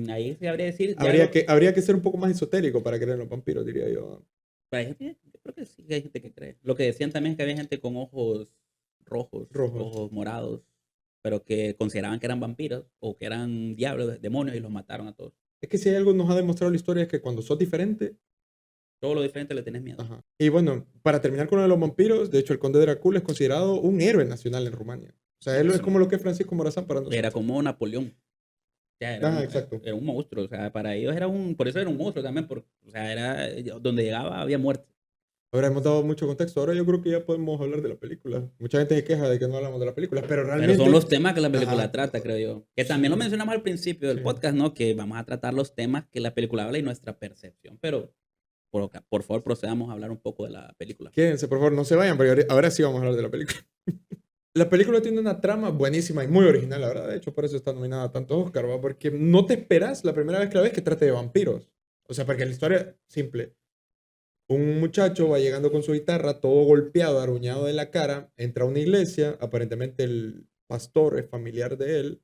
B: Ahí se habría decir, ya lo,
A: Habría que ser un poco más esotérico para creer en los vampiros, diría yo.
B: pero hay gente, yo creo que sí que hay gente que cree. Lo que decían también es que había gente con ojos rojos,
A: Rojos.
B: ojos morados, pero que consideraban que eran vampiros o que eran diablos, demonios y los mataron a todos.
A: Es que si hay algo que nos ha demostrado la historia es que cuando sos diferente,
B: Todo lo diferente le tenés miedo.
A: ajá. Y bueno, para terminar con lo de los vampiros, de hecho, el conde Drácula es considerado un héroe nacional en Rumania. O sea, él es
B: Eso
A: como lo que es Francisco Morazán para
B: era
A: nosotros.
B: como Napoleón. Ya
A: Ajá, exacto.
B: era un monstruo, o sea, para ellos era por eso era un monstruo también, o sea, donde llegaba había muerte.
A: Ahora hemos dado mucho contexto. Ahora yo creo que ya podemos hablar de la película. Mucha gente se queja de que no hablamos de la película, pero
B: Pero son
A: realmente,
B: los temas que la película
A: ajá,
B: trata, creo yo. Que también lo
A: sí,
B: mencionamos al principio del
A: sí.
B: podcast, ¿no? Que vamos a tratar los temas que la película habla y nuestra percepción. Pero por favor procedamos a hablar un poco de la película.
A: Quédense, por favor, no se vayan, porque ahora sí vamos a hablar de la película. La película tiene una trama buenísima y muy original, la verdad. De hecho, por eso está nominada a tantos Oscar, ¿va? Porque no te esperas la primera vez que la ves que trate de vampiros. O sea, porque la historia es simple. Un muchacho va llegando con su guitarra, todo golpeado, aruñado de la cara, entra a una iglesia, aparentemente el pastor es familiar de él,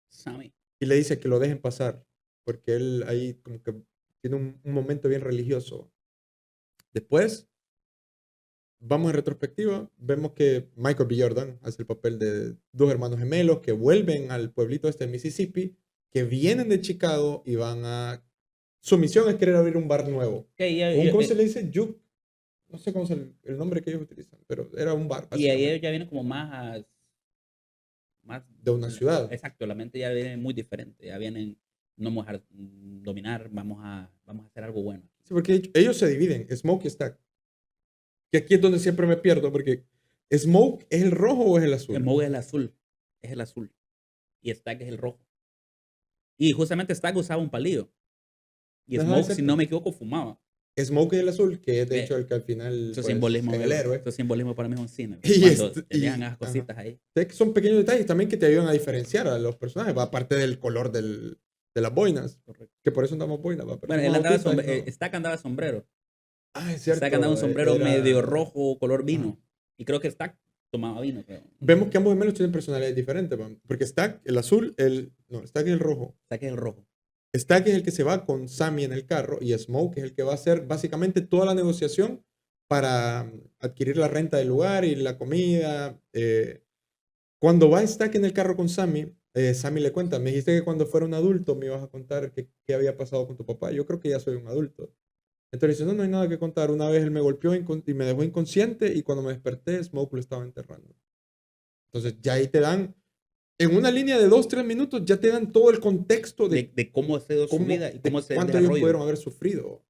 B: Sammy.
A: y le dice que lo dejen pasar, porque él ahí como que tiene un momento bien religioso. Después, vamos en retrospectiva, vemos que Michael B. Jordan hace el papel de dos hermanos gemelos que vuelven al pueblito este de Mississippi, que vienen de Chicago y van a... Su misión es querer abrir un bar nuevo.
B: Okay,
A: ¿Cómo se le dice? No sé cómo es el nombre que ellos utilizan, pero era un bar,
B: y ahí
A: básicamente,
B: ya viene como más,
A: de una ciudad.
B: exacto, la mente ya viene muy diferente. Ya vienen, no vamos a dominar, vamos a hacer algo bueno.
A: Sí, porque ellos se dividen, Smoke y Stack. Que aquí es donde siempre me pierdo, porque ¿Smoke es el rojo o es el
B: El
A: azul?
B: Moe es el azul, y Stack es el rojo. Y justamente Stack usaba un palillo. Y
A: Ajá,
B: Smoke, si no
A: exacto.
B: me equivoco, fumaba.
A: Smoke es el azul, que es de
B: Eh,
A: hecho el que al final,
B: Su
A: pues,
B: simbolismo,
A: es el héroe.
B: su simbolismo para mí es un cine.
A: Y,
B: Cuando te dejan esas
A: ajá.
B: cositas ahí.
A: Sé que son pequeños detalles también que te ayudan a diferenciar a los personajes, ¿va? Aparte del color de las boinas,
B: Correcto.
A: que por eso andamos boinas, ¿va? Pero
B: Bueno,
A: somos autistas y no.
B: Stack andaba sombrero.
A: Ah, es
B: Stack andaba un
A: cierto,
B: sombrero medio
A: era...
B: rojo, color
A: Ajá.
B: vino. Y creo que Stack tomaba vino, creo.
A: Vemos que ambos gemelos tienen personalidades diferentes, ¿va? Porque Stack, el azul, no, Stack es el rojo.
B: Stack es el rojo.
A: Stack es el que se va con Sammy en el carro y Smoke es el que va a hacer básicamente toda la negociación para adquirir la renta del lugar y la comida. Cuando va Stack en el carro con Sammy, Sammy le cuenta, me dijiste que cuando fuera un adulto me ibas a contar qué había pasado con tu papá. Yo creo que ya soy un adulto. Entonces dice, no, no hay nada que contar. Una vez él me golpeó y me dejó inconsciente y cuando me desperté, Smoke lo estaba enterrando. Entonces ya ahí te dan, en una línea de 2, 3 minutos, ya te dan todo el contexto
B: de cómo ha sido su vida y cómo
A: de
B: se el
A: cuánto ellos
B: desarrollo.
A: pudieron haber sufrido.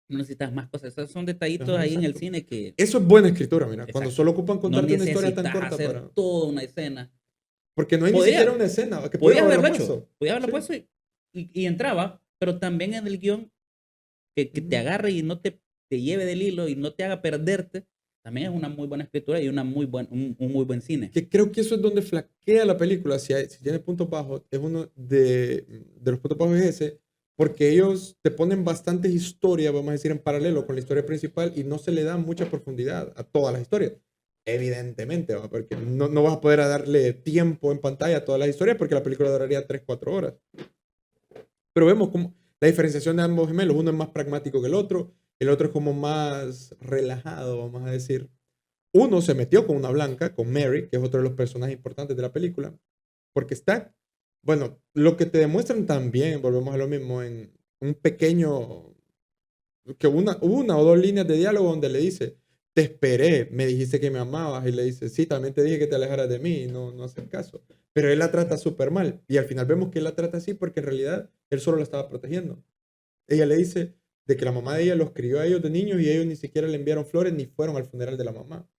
B: No necesitas más cosas. Esos son detallitos
A: Ajá,
B: ahí en el
A: exacto.
B: cine que,
A: Eso es buena escritura, mira, cuando
B: exacto,
A: solo ocupan
B: no
A: contarte una historia tan
B: necesitas
A: corta
B: hacer
A: para...
B: toda una escena.
A: Porque no hay ni siquiera
B: Podría,
A: una escena, que
B: podía
A: pudieron
B: haberlo
A: haberlo
B: hecho,
A: puesto.
B: podía haberlo
A: Sí.
B: puesto y entraba, pero también en el guión que te
A: Ujú.
B: agarre y no te lleve del hilo y no te haga perderte, también es una muy buena escritura y un muy buen cine.
A: Que creo que eso es donde flaquea la película. Si tiene puntos bajos, es uno de los puntos bajos es ese, porque ellos te ponen bastantes historias, vamos a decir, en paralelo con la historia principal y no se le da mucha profundidad a todas las historias. Evidentemente, ¿va? Porque no vas a poder darle tiempo en pantalla a todas las historias porque la película duraría 3, 4 horas. Pero vemos como la diferenciación de ambos gemelos, uno es más pragmático que el otro es como más relajado, vamos a decir. Uno se metió con una blanca, con Mary, que es otro de los personajes importantes de la película, porque está, bueno, lo que te demuestran también, volvemos a lo mismo, en un pequeño, que una o dos líneas de diálogo donde le dice, te esperé, me dijiste que me amabas, y le dice, sí, también te dije que te alejaras de mí, y no haces caso. Pero él la trata súper mal, y al final vemos que él la trata así porque en realidad él solo la estaba protegiendo. Ella le dice de que la mamá de ella los crió a ellos de niños y ellos ni siquiera le enviaron flores ni fueron al funeral de la mamá.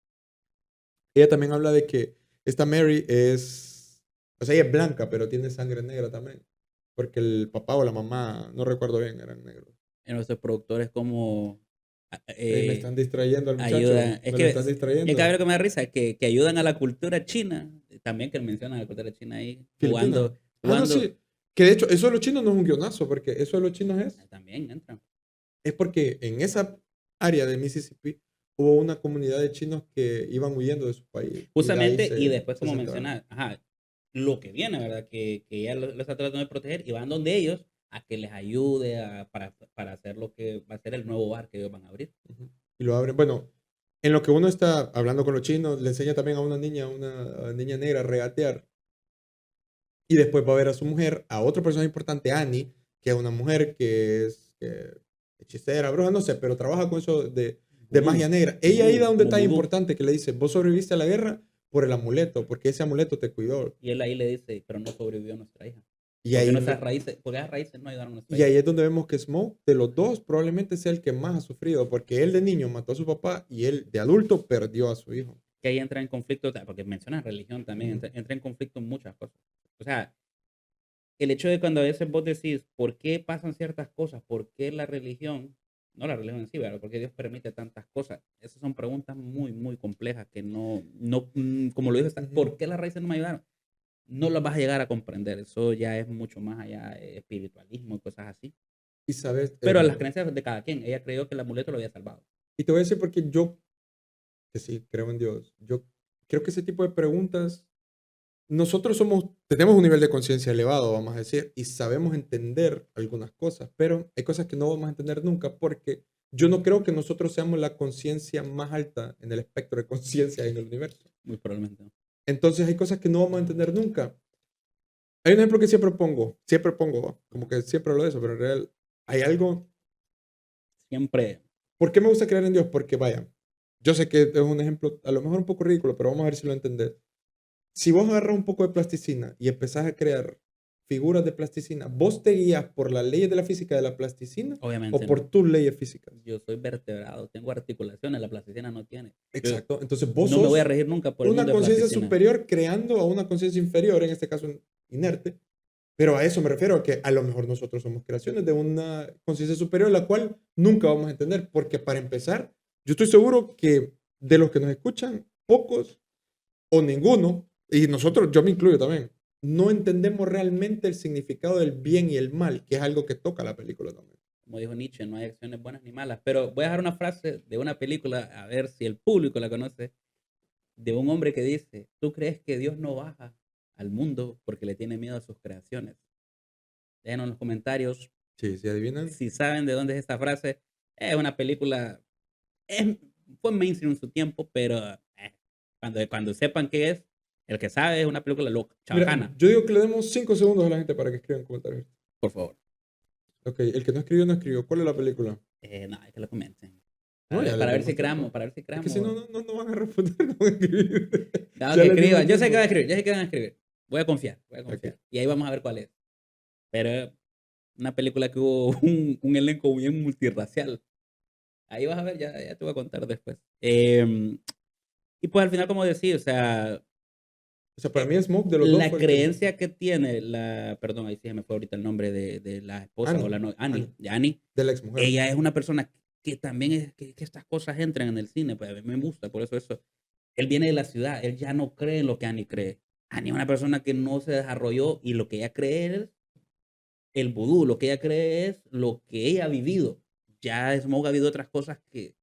A: Ella también habla de que esta Mary es, o sea, ella es blanca, pero tiene sangre negra también, porque el papá o la mamá, no recuerdo bien, eran negros.
B: En nuestros productores como
A: Me están distrayendo al muchacho,
B: ayudan, es
A: me lo
B: que
A: están
B: es que a ver
A: distrayendo.
B: lo que me da risa, que ayudan a la cultura china, también que mencionan a la cultura china ahí,
A: Filipina. Ah, no,
B: jugando,
A: sí. Que de hecho, eso de los chinos no es un guionazo, porque eso de los chinos
B: también entran.
A: es porque en esa área de Mississippi hubo una comunidad de chinos que iban huyendo de su país y de ahí
B: Justamente, y después
A: se
B: como
A: asentaron.
B: mencionas, ajá, lo que viene, ¿verdad? Que ella lo está tratando de proteger y van donde ellos a que les ayude para hacer lo que va a ser el nuevo bar que ellos van a abrir.
A: Ujú. Y lo abren. Bueno, en lo que uno está hablando con los chinos, le enseña también a una niña negra a regatear. Y después va a ver a su mujer, a otra persona importante, Annie, que es una mujer que es hechicera, bruja, no sé, pero trabaja con eso de
B: Vudú,
A: magia negra. Ella ahí
B: vudú,
A: da un
B: como
A: detalle
B: vudú.
A: importante que le dice, vos sobreviviste a la guerra por el amuleto, porque ese amuleto te cuidó.
B: Y él ahí le dice, pero no sobrevivió nuestra hija.
A: Y ahí,
B: Porque esas raíces no ayudaron a nuestra
A: y
B: hija.
A: ahí es donde vemos que Smoke, de los dos, probablemente sea el que más ha sufrido, porque él de niño mató a su papá y él de adulto perdió a su hijo.
B: Que ahí entra en conflicto, porque mencionas religión también,
A: Ujú,
B: entra en conflicto muchas cosas. O sea, el hecho de cuando a veces vos decís, ¿por qué pasan ciertas cosas? ¿Por qué la religión, no la religión en sí, ¿verdad? ¿Por qué Dios permite tantas cosas? Esas son preguntas muy, muy complejas que como lo dijo,
A: ujú.
B: ¿por qué las raíces no me ayudaron? No las vas a llegar a comprender. Eso ya es mucho más allá, espiritualismo y cosas así.
A: Y sabes,
B: Pero a las
A: bueno,
B: creencias de cada quien, ella creyó que el amuleto lo había salvado.
A: y te voy a decir porque yo, que sí, creo en Dios, yo creo que ese tipo de preguntas nosotros tenemos un nivel de conciencia elevado, vamos a decir, y sabemos entender algunas cosas, pero hay cosas que no vamos a entender nunca porque yo no creo que nosotros seamos la conciencia más alta en el espectro de conciencia en el universo.
B: Muy probablemente no.
A: Entonces hay cosas que no vamos a entender nunca. Hay un ejemplo que siempre pongo, como que siempre hablo de eso, pero en realidad hay algo.
B: Siempre,
A: ¿Por qué me gusta creer en Dios? Porque vaya, yo sé que es un ejemplo a lo mejor un poco ridículo, pero vamos a ver si lo entendés. Si vos agarras un poco de plasticina y empezás a crear figuras de plasticina, ¿vos te guías por las leyes de la física de la plasticina o
B: obviamente
A: por
B: no.
A: tus leyes físicas?
B: Yo soy vertebrado, tengo articulaciones, la plasticina no tiene. Yo
A: Exacto. Entonces vos
B: no me voy a
A: sos
B: regir nunca por el
A: una
B: mundo de
A: conciencia
B: plasticina.
A: superior creando a una conciencia inferior, en este caso inerte. Pero a eso me refiero, a que a lo mejor nosotros somos creaciones de una conciencia superior, la cual nunca vamos a entender, porque para empezar, yo estoy seguro que de los que nos escuchan, pocos o ninguno, y nosotros, yo me incluyo también, no entendemos realmente el significado del bien y el mal, que es algo que toca la película también.
B: Como dijo Nietzsche, no hay acciones buenas ni malas. Pero voy a dejar una frase de una película, a ver si el público la conoce, de un hombre que dice, ¿tú crees que Dios no baja al mundo porque le tiene miedo a sus creaciones? Déjenos en los comentarios
A: Sí, si adivinan.
B: si saben de dónde es esta frase. Es una película, es fue mainstream en su tiempo, pero cuando sepan qué es, el que sabe es una película loca,
A: Mira,
B: chabacana,
A: yo digo que le demos 5 segundos a la gente para que escriban comentarios.
B: por favor.
A: Ok, el que no escribió, no escribió. ¿Cuál es la película?
B: No, hay que lo comenten.
A: No, ya les
B: Para ver si
A: dimos tiempo.
B: creamos, para ver si
A: Es que
B: creamos.
A: si no, no van a responder, no van a escribir.
B: No,
A: Ya
B: que
A: les dimos
B: escriban. Yo sé que
A: tiempo.
B: van a escribir, yo sé que van a escribir. Voy a confiar,
A: Ok.
B: Y ahí vamos a ver cuál es. Pero una película que hubo un elenco bien multirracial. Ahí vas a ver, ya te voy a contar después. Y pues al final, como decía, o sea,
A: O sea, para mí Smoke de los dos
B: la
A: fue el que...
B: creencia que tiene perdón, ahí sí se me fue ahorita el nombre de la esposa o
A: Annie.
B: la novia, Annie,
A: Annie.
B: de Annie.
A: De la ex mujer.
B: Ella es una persona que también es que estas cosas entran en el cine, pues a mí me gusta, por eso. Él viene de la ciudad, él ya no cree en lo que Annie cree. Annie es una persona que no se desarrolló y lo que ella cree es el vudú, lo que ella cree es lo que ella ha vivido. Ya Smoke ha vivido otras cosas que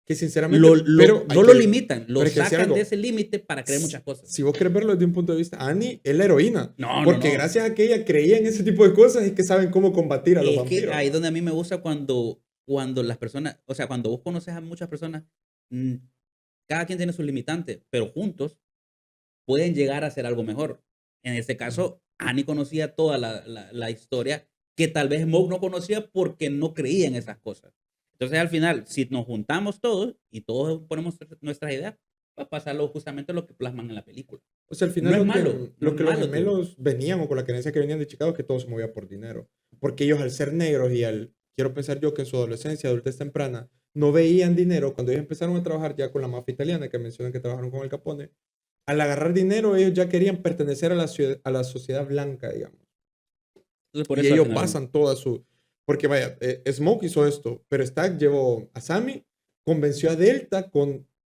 A: Que sinceramente, pero
B: no lo limitan, lo
A: pero hay que decir
B: sacan
A: algo.
B: de ese límite para creer muchas cosas.
A: Si vos querés verlo desde un punto de vista, Annie es la heroína.
B: No,
A: Porque
B: no.
A: gracias a que ella creía en ese tipo de cosas es que saben cómo combatir a los
B: Es
A: vampiros.
B: que ahí es donde a mí me gusta cuando las personas, o sea, cuando vos conoces a muchas personas, mm, cada quien tiene sus limitantes, pero juntos pueden llegar a hacer algo mejor. En este caso, Annie conocía toda la historia que tal vez Smoke no conocía porque no creía en esas cosas. Entonces, al final, si nos juntamos todos y todos ponemos nuestras ideas, va a pasar justamente lo que plasman en la película.
A: O sea, al final
B: No es
A: lo
B: malo,
A: que,
B: no
A: lo
B: es
A: que los
B: malo,
A: gemelos venían o con la creencia que venían de Chicago es que todo se movía por dinero. Porque ellos al ser negros y quiero pensar yo que en su adolescencia, adultez temprana, no veían dinero. Cuando ellos empezaron a trabajar ya con la mafia italiana, que mencionan que trabajaron con el Capone, al agarrar dinero ellos ya querían pertenecer a la sociedad blanca, digamos.
B: Entonces, por
A: Y
B: eso al
A: ellos
B: final,
A: basan toda su... Porque vaya, Smoke hizo esto, pero Stack llevó a Sammy, convenció a Delta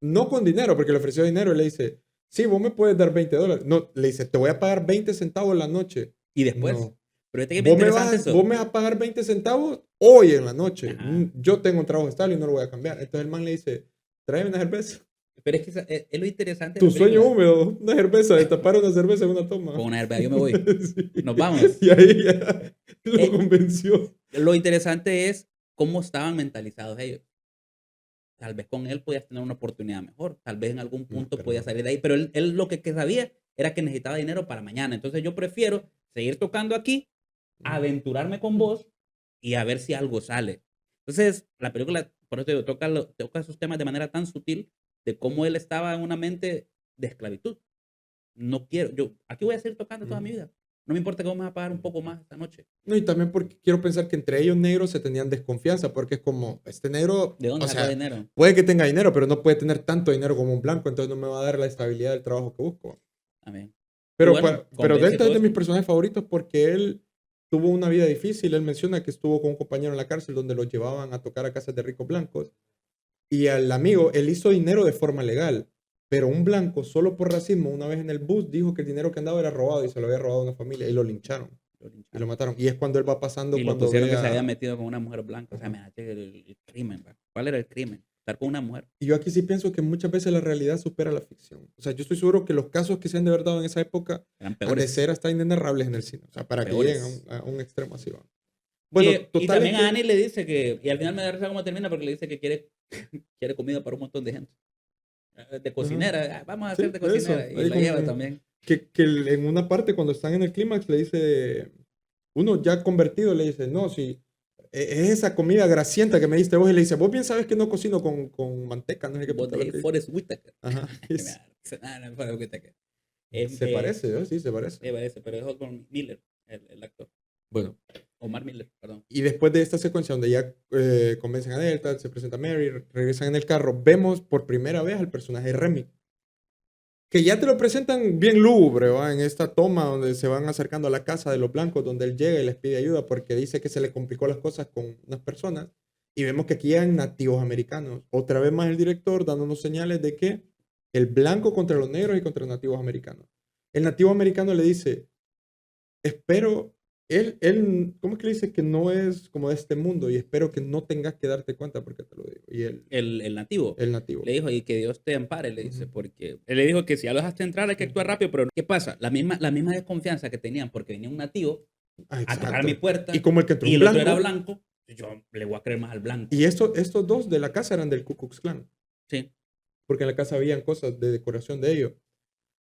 A: no con dinero, porque le ofreció dinero y le dice, sí, vos me puedes dar $20. No, le dice, te voy a pagar 20 centavos la noche.
B: y después,
A: No,
B: pero fíjate que es bien interesante
A: vos
B: eso.
A: me vas a pagar 20 centavos hoy en la noche.
B: Ajá.
A: Yo tengo un trabajo estable y no lo voy a cambiar. Entonces el man le dice, tráeme una cerveza.
B: Pero es que es lo interesante de
A: Tu
B: la
A: sueño
B: película.
A: húmedo, una cerveza, destapar una cerveza en una toma.
B: Con una herba, yo me voy.
A: Sí.
B: Nos vamos.
A: Y ahí ya lo
B: Eh,
A: convenció.
B: Lo interesante es cómo estaban mentalizados ellos. Tal vez con él podías tener una oportunidad mejor. Tal vez en algún punto
A: pero
B: podía
A: no.
B: salir de ahí. Pero él lo que sabía era que necesitaba dinero para mañana. Entonces yo prefiero seguir tocando aquí, aventurarme con vos y a ver si algo sale. Entonces, la película, por eso te digo, toca esos temas de manera tan sutil de cómo él estaba en una mente de esclavitud. No quiero, aquí voy a seguir tocando toda mi vida. No me importa que vos me vas a pagar un poco más esta noche.
A: No, y también porque quiero pensar que entre ellos negros se tenían desconfianza, porque es como, este negro,
B: ¿De dónde
A: o
B: sacó
A: sea,
B: dinero?
A: puede que tenga dinero, pero no puede tener tanto dinero como un blanco, entonces no me va a dar la estabilidad del trabajo que busco.
B: Amén.
A: Pero,
B: Bueno,
A: pero
B: convence
A: Delta es
B: todo
A: de mis
B: esto.
A: personajes favoritos porque él tuvo una vida difícil. Él menciona que estuvo con un compañero en la cárcel donde lo llevaban a tocar a casas de ricos blancos. Y al amigo, él hizo dinero de forma legal, pero un blanco, solo por racismo, una vez en el bus dijo que el dinero que andaba era robado y se lo había robado a una familia y lo lincharon
B: Lo
A: y lo
B: lincharon.
A: mataron. Y es cuando él va pasando,
B: Y lo
A: cuando
B: pusieron
A: ve
B: que se había
A: a...
B: metido con una mujer blanca. O sea,
A: Ajá.
B: me el crimen. ¿Va? ¿Cuál era el crimen? Estar con una mujer.
A: Y yo aquí sí pienso que muchas veces la realidad supera la ficción. O sea, yo estoy seguro que los casos que se han de verdad en esa época
B: Eran
A: han de
B: peores.
A: ser hasta inenarrables en el cine. O sea, para que lleguen
B: Peores.
A: a un extremo así. ¿Va? Bueno,
B: Y
A: total es
B: también a
A: que...
B: Annie le dice que, y al final me da risa cómo termina porque le dice que quiere, quiere comida para un montón de gente. De
A: Ajá.
B: cocinera, vamos a
A: Sí,
B: hacer de
A: eso.
B: cocinera. Y
A: Ahí
B: la lleva también.
A: que en una parte cuando están en el clímax le dice, uno ya convertido le dice, no, si es esa comida grasienta que me diste vos y le dice, vos bien sabes que no cocino con manteca, no sé qué
B: Vos
A: puta lo
B: de
A: que dice.
B: Forrest Whitaker.
A: Ajá.
B: No, Forrest Whitaker.
A: Se parece, ¿no? Sí, se parece.
B: Me parece, pero es otro Miller, el actor.
A: Bueno,
B: Omar Miller, perdón.
A: y después de esta secuencia donde ya convencen a Delta, se presenta Mary, regresan en el carro, vemos por primera vez al personaje de Remy. Que ya te lo presentan bien lúgubre, ¿va? En esta toma donde se van acercando a la casa de los blancos, donde él llega y les pide ayuda porque dice que se le complicó las cosas con unas personas. Y vemos que aquí hay nativos americanos. Otra vez más el director dándonos señales de que el blanco contra los negros y contra los nativos americanos. El nativo americano le dice, espero, ¿cómo es que le dice? Que no es como de este mundo y espero que no tengas que darte cuenta porque te lo digo. Y
B: El nativo
A: el nativo.
B: le dijo, y que Dios te ampare, le dice,
A: Ujú.
B: porque él le dijo que si ya lo dejaste entrar hay que actuar rápido, pero ¿qué pasa? La misma desconfianza que tenían porque venía un nativo
A: Ah,
B: a tocar
A: exacto.
B: mi puerta
A: Y como el que entró
B: y
A: un
B: el otro era
A: blanco.
B: blanco, yo le voy a creer más al blanco.
A: Y estos dos de la casa eran del Ku Klux Klan.
B: Sí.
A: porque en la casa habían cosas de decoración de ellos.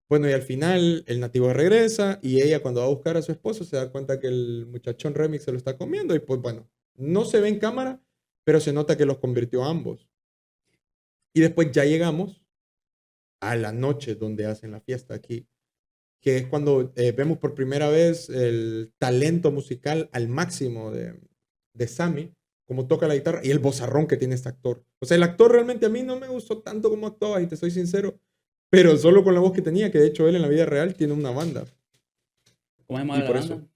A: Bueno, y al final el nativo regresa y ella cuando va a buscar a su esposo se da cuenta que el muchachón Remix se lo está comiendo y pues bueno, no se ve en cámara, pero se nota que los convirtió a ambos. Y después ya llegamos a la noche donde hacen la fiesta aquí, que es cuando vemos por primera vez el talento musical al máximo de Sammy, como toca la guitarra y el vozarrón que tiene este actor. O sea, el actor realmente a mí no me gustó tanto como actuaba, y te soy sincero, pero solo con la voz que tenía, que de hecho él en la vida real tiene una banda.
B: ¿Cómo se llama
A: Y
B: la
A: por
B: banda?
A: eso.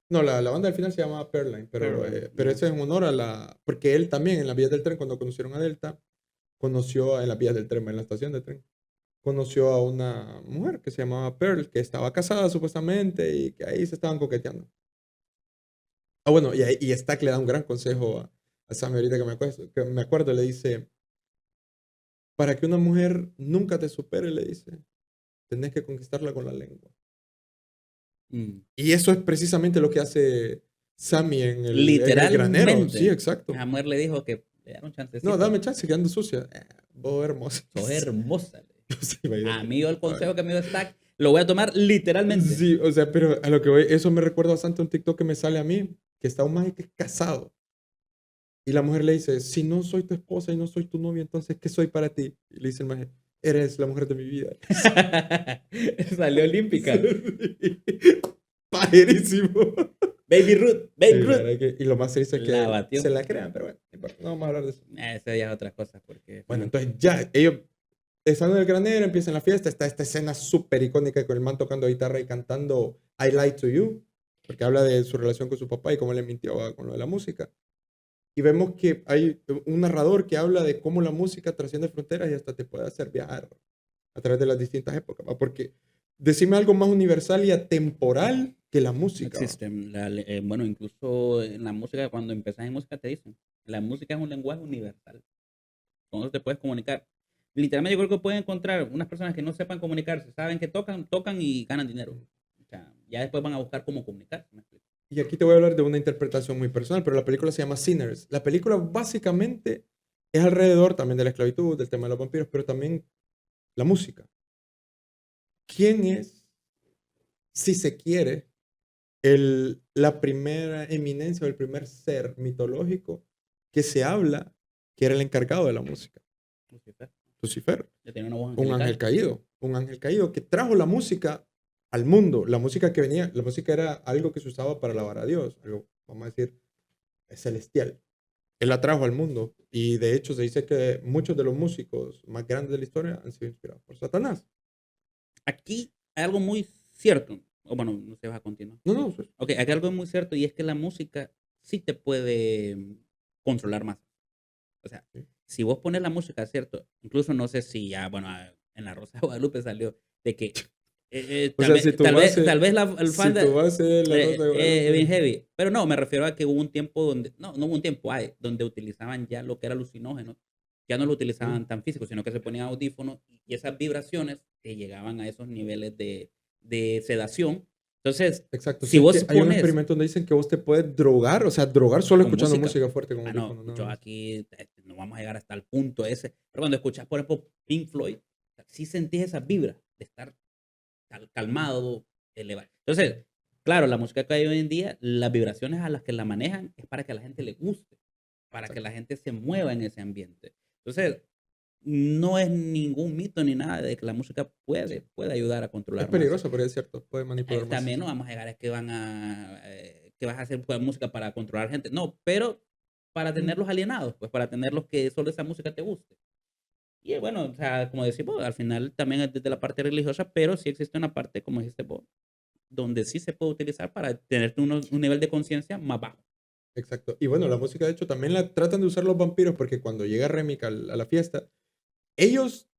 A: No, la banda al final se llamaba Pearline, pero
B: Ya.
A: eso es en honor a la. Porque él también en las vías del tren, cuando conocieron a Delta, conoció en las vías del tren, en la estación de tren, conoció a una mujer que se llamaba Pearl, que estaba casada supuestamente y que ahí se estaban coqueteando. Ah, bueno, y Stack le da un gran consejo a Sammy ahorita que me acuerdo, le dice, para que una mujer nunca te supere, le dice, tenés que conquistarla con la lengua.
B: Mm.
A: Y eso es precisamente lo que hace Sammy en el granero. Sí,
B: Literalmente.
A: exacto.
B: La mujer le dijo que le diera un
A: No,
B: chancecito.
A: dame chance, que ando sucia. Vos hermosa.
B: Sos hermosa. Le dijo.
A: Sí,
B: A
A: imagínate.
B: mí yo el
A: Ay.
B: consejo que me dio Stack lo voy a tomar literalmente.
A: Sí, o sea, pero a lo que voy, eso me recuerda bastante a un TikTok que me sale a mí, que está un maje que es casado. Y la mujer le dice, si no soy tu esposa y no soy tu novia, entonces, ¿qué soy para ti? Y le dice el maje, eres la mujer de mi vida.
B: Salió olímpica.
A: Pajerísimo.
B: Baby Ruth,
A: Sí,
B: Baby
A: la
B: Ruth.
A: verdad y lo más triste es
B: La
A: que
B: batió.
A: se la crean, pero bueno, no importa, no vamos a hablar de eso.
B: Ese día es otra cosa porque
A: Bueno, entonces ya, ellos están en el granero, empiezan la fiesta, está esta escena súper icónica con el man tocando guitarra y cantando I Lied to You, porque habla de su relación con su papá y cómo le mintió con lo de la música. Y vemos que hay un narrador que habla de cómo la música trasciende fronteras y hasta te puede hacer viajar a través de las distintas épocas, ¿va? Porque decime algo más universal y atemporal que la
B: no
A: música, ¿va?
B: existe. Bueno, incluso en la música, cuando empezás en música te dicen, la música es un lenguaje universal. Con eso te puedes comunicar. Literalmente yo creo que pueden encontrar unas personas que no sepan comunicarse, saben que tocan, tocan y ganan dinero. O sea, ya después van a buscar cómo comunicarse. ¿Me explico?
A: Y aquí te voy a hablar de una interpretación muy personal, pero la película se llama Sinners. La película básicamente es alrededor también de la esclavitud, del tema de los vampiros, pero también la música. ¿Quién es, si se quiere, la primera eminencia o el primer ser mitológico que se habla que era el encargado de la música?
B: Lucifer,
A: Lucifer,
B: ya tiene una voz angelical.
A: un ángel caído que trajo la música al mundo. La música que venía, la música era algo que se usaba para alabar a Dios, algo, vamos a decir, celestial. Él la trajo al mundo y de hecho se dice que muchos de los músicos más grandes de la historia han sido inspirados por Satanás.
B: Aquí hay algo muy cierto. O bueno, no se va a continuar.
A: No, no, pues,
B: Ok, aquí hay algo muy cierto y es que la música sí te puede controlar más. O sea,
A: sí.
B: si vos pones la música, ¿cierto? Incluso no sé si ya, bueno, en la Rosa de Guadalupe salió de que
A: O sea, si tu
B: tal
A: base,
B: vez el fan
A: si tu base es la Rosa de
B: es bien
A: Guadalupe.
B: heavy. Pero no, me refiero a que hubo un tiempo donde, no hubo un tiempo, hay, donde utilizaban ya lo que era alucinógeno. Ya no lo
A: Sí,
B: utilizaban tan físico, sino que se ponían audífonos y esas vibraciones que llegaban a esos niveles de sedación. Entonces,
A: exacto.
B: si
A: Sí, es
B: vos
A: que hay un
B: pones
A: experimento donde dicen que vos te puedes drogar, o sea, drogar solo
B: con
A: escuchando
B: música,
A: música fuerte con
B: ah, no,
A: audífonos, nada
B: yo
A: más.
B: aquí no vamos a llegar hasta el punto ese, pero cuando escuchas, por ejemplo, Pink Floyd, sí sentís esas vibras de estar calmado, elevado. Entonces, claro, la música que hay hoy en día, las vibraciones a las que la manejan es para que a la gente le guste, para que
A: Exacto.
B: la gente se mueva en ese ambiente. Entonces, no es ningún mito ni nada de que la música puede ayudar a
A: Es
B: controlar masas.
A: peligroso, pero es cierto, puede manipular
B: También
A: masas.
B: no vamos a llegar a que que vas a hacer pues, música para controlar gente. No, pero para
A: Mm,
B: tenerlos alienados, pues para tenerlos que solo esa música te guste. Y bueno, o sea, como decimos, al final también es desde la parte religiosa, pero sí existe una parte, como dijiste vos, donde sí se puede utilizar para tener un nivel de conciencia más bajo.
A: exacto. Y bueno, la música, de hecho, también la tratan de usar los vampiros porque cuando llega Remick a la fiesta, ellos,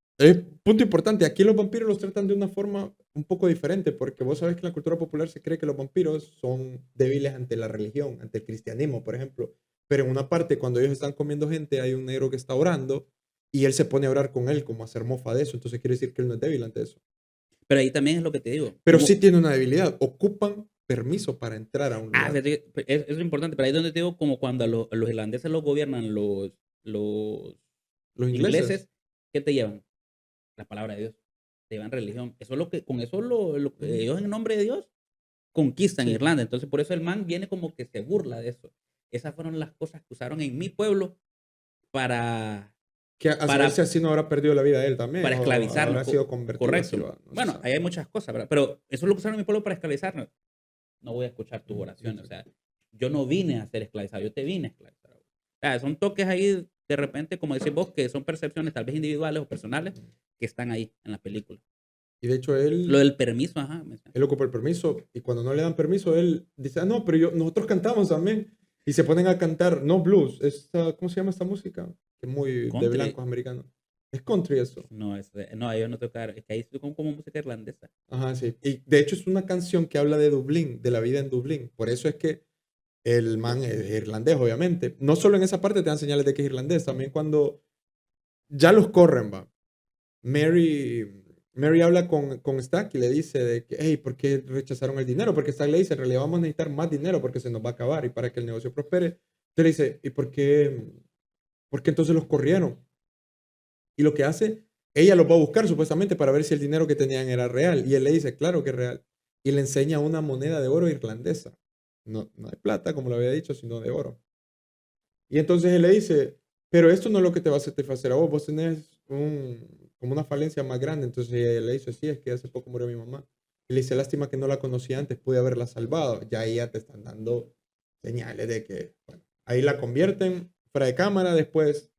A: punto importante, aquí los vampiros los tratan de una forma un poco diferente, porque vos sabés que en la cultura popular se cree que los vampiros son débiles ante la religión, ante el cristianismo, por ejemplo. Pero en una parte, cuando ellos están comiendo gente, hay un negro que está orando y él se pone a orar con él, como a hacer mofa de eso. Entonces quiere decir que él no es débil ante eso.
B: Pero ahí también es lo que te digo.
A: Pero sí tiene una debilidad. Ocupan permiso para entrar a un lugar.
B: Fíjate que es importante, pero ahí es donde te digo, como cuando a los irlandeses los gobiernan los
A: Los ingleses.
B: ingleses, ¿qué te llevan? La palabra de Dios. Te llevan religión. Eso es lo que, con eso lo que
A: Ujú.
B: ellos en nombre de Dios conquistan
A: Sí.
B: Irlanda. Entonces, por eso el man viene como que se burla de eso. Esas fueron las cosas que usaron en mi pueblo para,
A: Que a saber si
B: para,
A: así no habrá perdido la vida él también,
B: para
A: o
B: esclavizarnos.
A: habrá sido convertido así,
B: Correcto.
A: va, no se
B: Bueno,
A: sabe.
B: ahí hay muchas cosas, ¿verdad? Pero eso es lo que usaron en mi pueblo para esclavizarnos. No voy a escuchar tus oraciones. O sea, yo no vine a ser esclavizado, yo te vine a esclavizar. O sea, son toques ahí, de repente, como decís vos, que son percepciones tal vez individuales o personales que están ahí en la película.
A: Y de hecho
B: Lo
A: él,
B: del permiso, ajá.
A: él ocupa el permiso y cuando no le dan permiso, él dice, ah, no, pero nosotros cantamos también. Y se ponen a cantar, no blues, ¿cómo se llama esta música? Que es muy de
B: Country.
A: blancos americanos. Es country eso.
B: No, no, ellos no tocaron. Es que ahí es como música irlandesa.
A: Ajá, sí. Y de hecho es una canción que habla de Dublín, de la vida en Dublín. Por eso es que el man es irlandés, obviamente. No solo en esa parte te dan señales de que es irlandés, también cuando ya los corren, va. Mary habla con Stack y le dice de que, hey, ¿por qué rechazaron el dinero? Porque Stack le dice, en realidad vamos a necesitar más dinero porque se nos va a acabar y para que el negocio prospere. Entonces le dice, ¿y por qué entonces los corrieron? Y lo que hace, ella los va a buscar supuestamente para ver si el dinero que tenían era real. Y él le dice, claro que es real. Y le enseña una moneda de oro irlandesa. No, no de plata, como lo había dicho, sino de oro. Y entonces él le dice, pero esto no es lo que te va a satisfacer a vos, vos tenés como una falencia más grande. Entonces él le dice, sí, es que hace poco murió mi mamá. Y le dice, lástima que no la conocí antes, pude haberla salvado. Ya ahí ya te están dando señales de que, bueno, ahí la convierten fuera de cámara, después,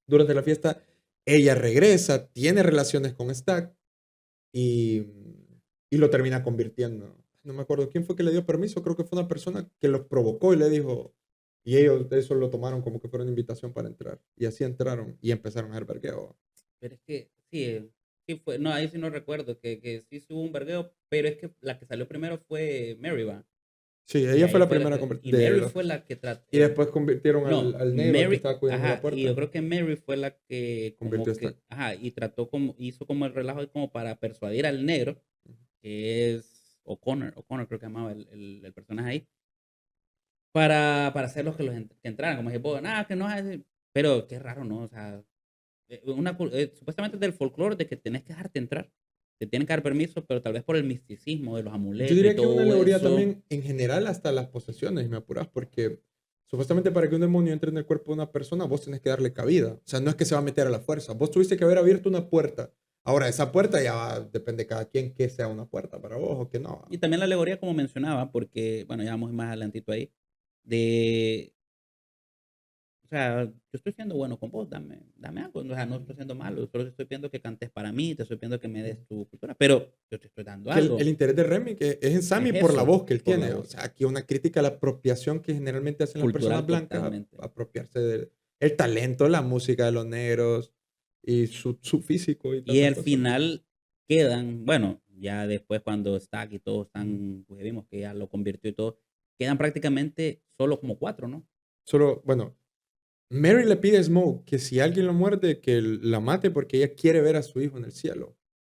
A: durante la fiesta, ella regresa, tiene relaciones con Stack y, y lo termina convirtiendo. No me acuerdo quién fue que le dio permiso, creo que fue una persona que los provocó y le dijo, y ellos de eso lo tomaron como que fuera una invitación para entrar. Y así entraron y empezaron a hacer vergueo.
B: Pero es que, sí, sí fue. No, ahí sí no recuerdo que sí hubo un vergueo, pero es que la que salió primero fue Mary, va.
A: Sí,
B: Y
A: ella fue
B: ahí
A: la
B: fue la
A: primera
B: que. Y
A: de
B: Mary
A: los...
B: fue la que
A: Y
B: trató.
A: después convirtieron al,
B: No,
A: al negro, al que
B: Mary,
A: estaba cuidando la
B: ajá, y yo
A: puerta.
B: creo que Mary fue la que
A: Convirtió
B: como
A: a Stack.
B: que, ajá, y trató como, hizo como el relajo como para persuadir al negro, que es O'Connor creo que llamaba el personaje ahí, para hacer los que que entraran, como dije, "Vos, nada, que no es, pero qué raro, ¿no? O sea, supuestamente es del folclore de que tenés que dejarte entrar, te tienen que dar permiso, pero tal vez por el misticismo de los
A: Yo
B: amuletos y
A: diría que es una
B: todo
A: alegoría
B: eso,
A: también en general hasta las posesiones, me apuras, porque supuestamente para que un demonio entre en el cuerpo de una persona, vos tenés que darle cabida. O sea, no es que se va a meter a la fuerza. Vos tuviste que haber abierto una puerta. Ahora, esa puerta ya depende de cada quien que sea una puerta para vos o que no.
B: y también la alegoría como mencionaba, porque, bueno, ya vamos más adelantito ahí, de, o sea, yo estoy siendo bueno con vos, dame algo, o sea, no estoy siendo malo, solo te estoy pidiendo que cantes para mí, te estoy pidiendo que me des tu cultura, pero yo te estoy dando
A: Que el
B: algo,
A: interés de Remy que es en
B: es
A: Sammy por la
B: eso,
A: voz que él
B: por la
A: tiene. O
B: voz,
A: sea, aquí una crítica a la apropiación que generalmente hacen las personas
B: cultural
A: blancas,
B: totalmente.
A: apropiarse del el talento, la música de los negros y su físico y
B: Y
A: tantas
B: al
A: cosas.
B: final quedan, bueno, ya después cuando Stack y todos
A: Ujú.
B: están, pues vimos que ya lo convirtió y todo, quedan prácticamente solo como cuatro, ¿no?
A: Solo, bueno, Mary le pide a Smoke que si alguien lo muerde, que la mate porque ella quiere ver a su hijo en el cielo.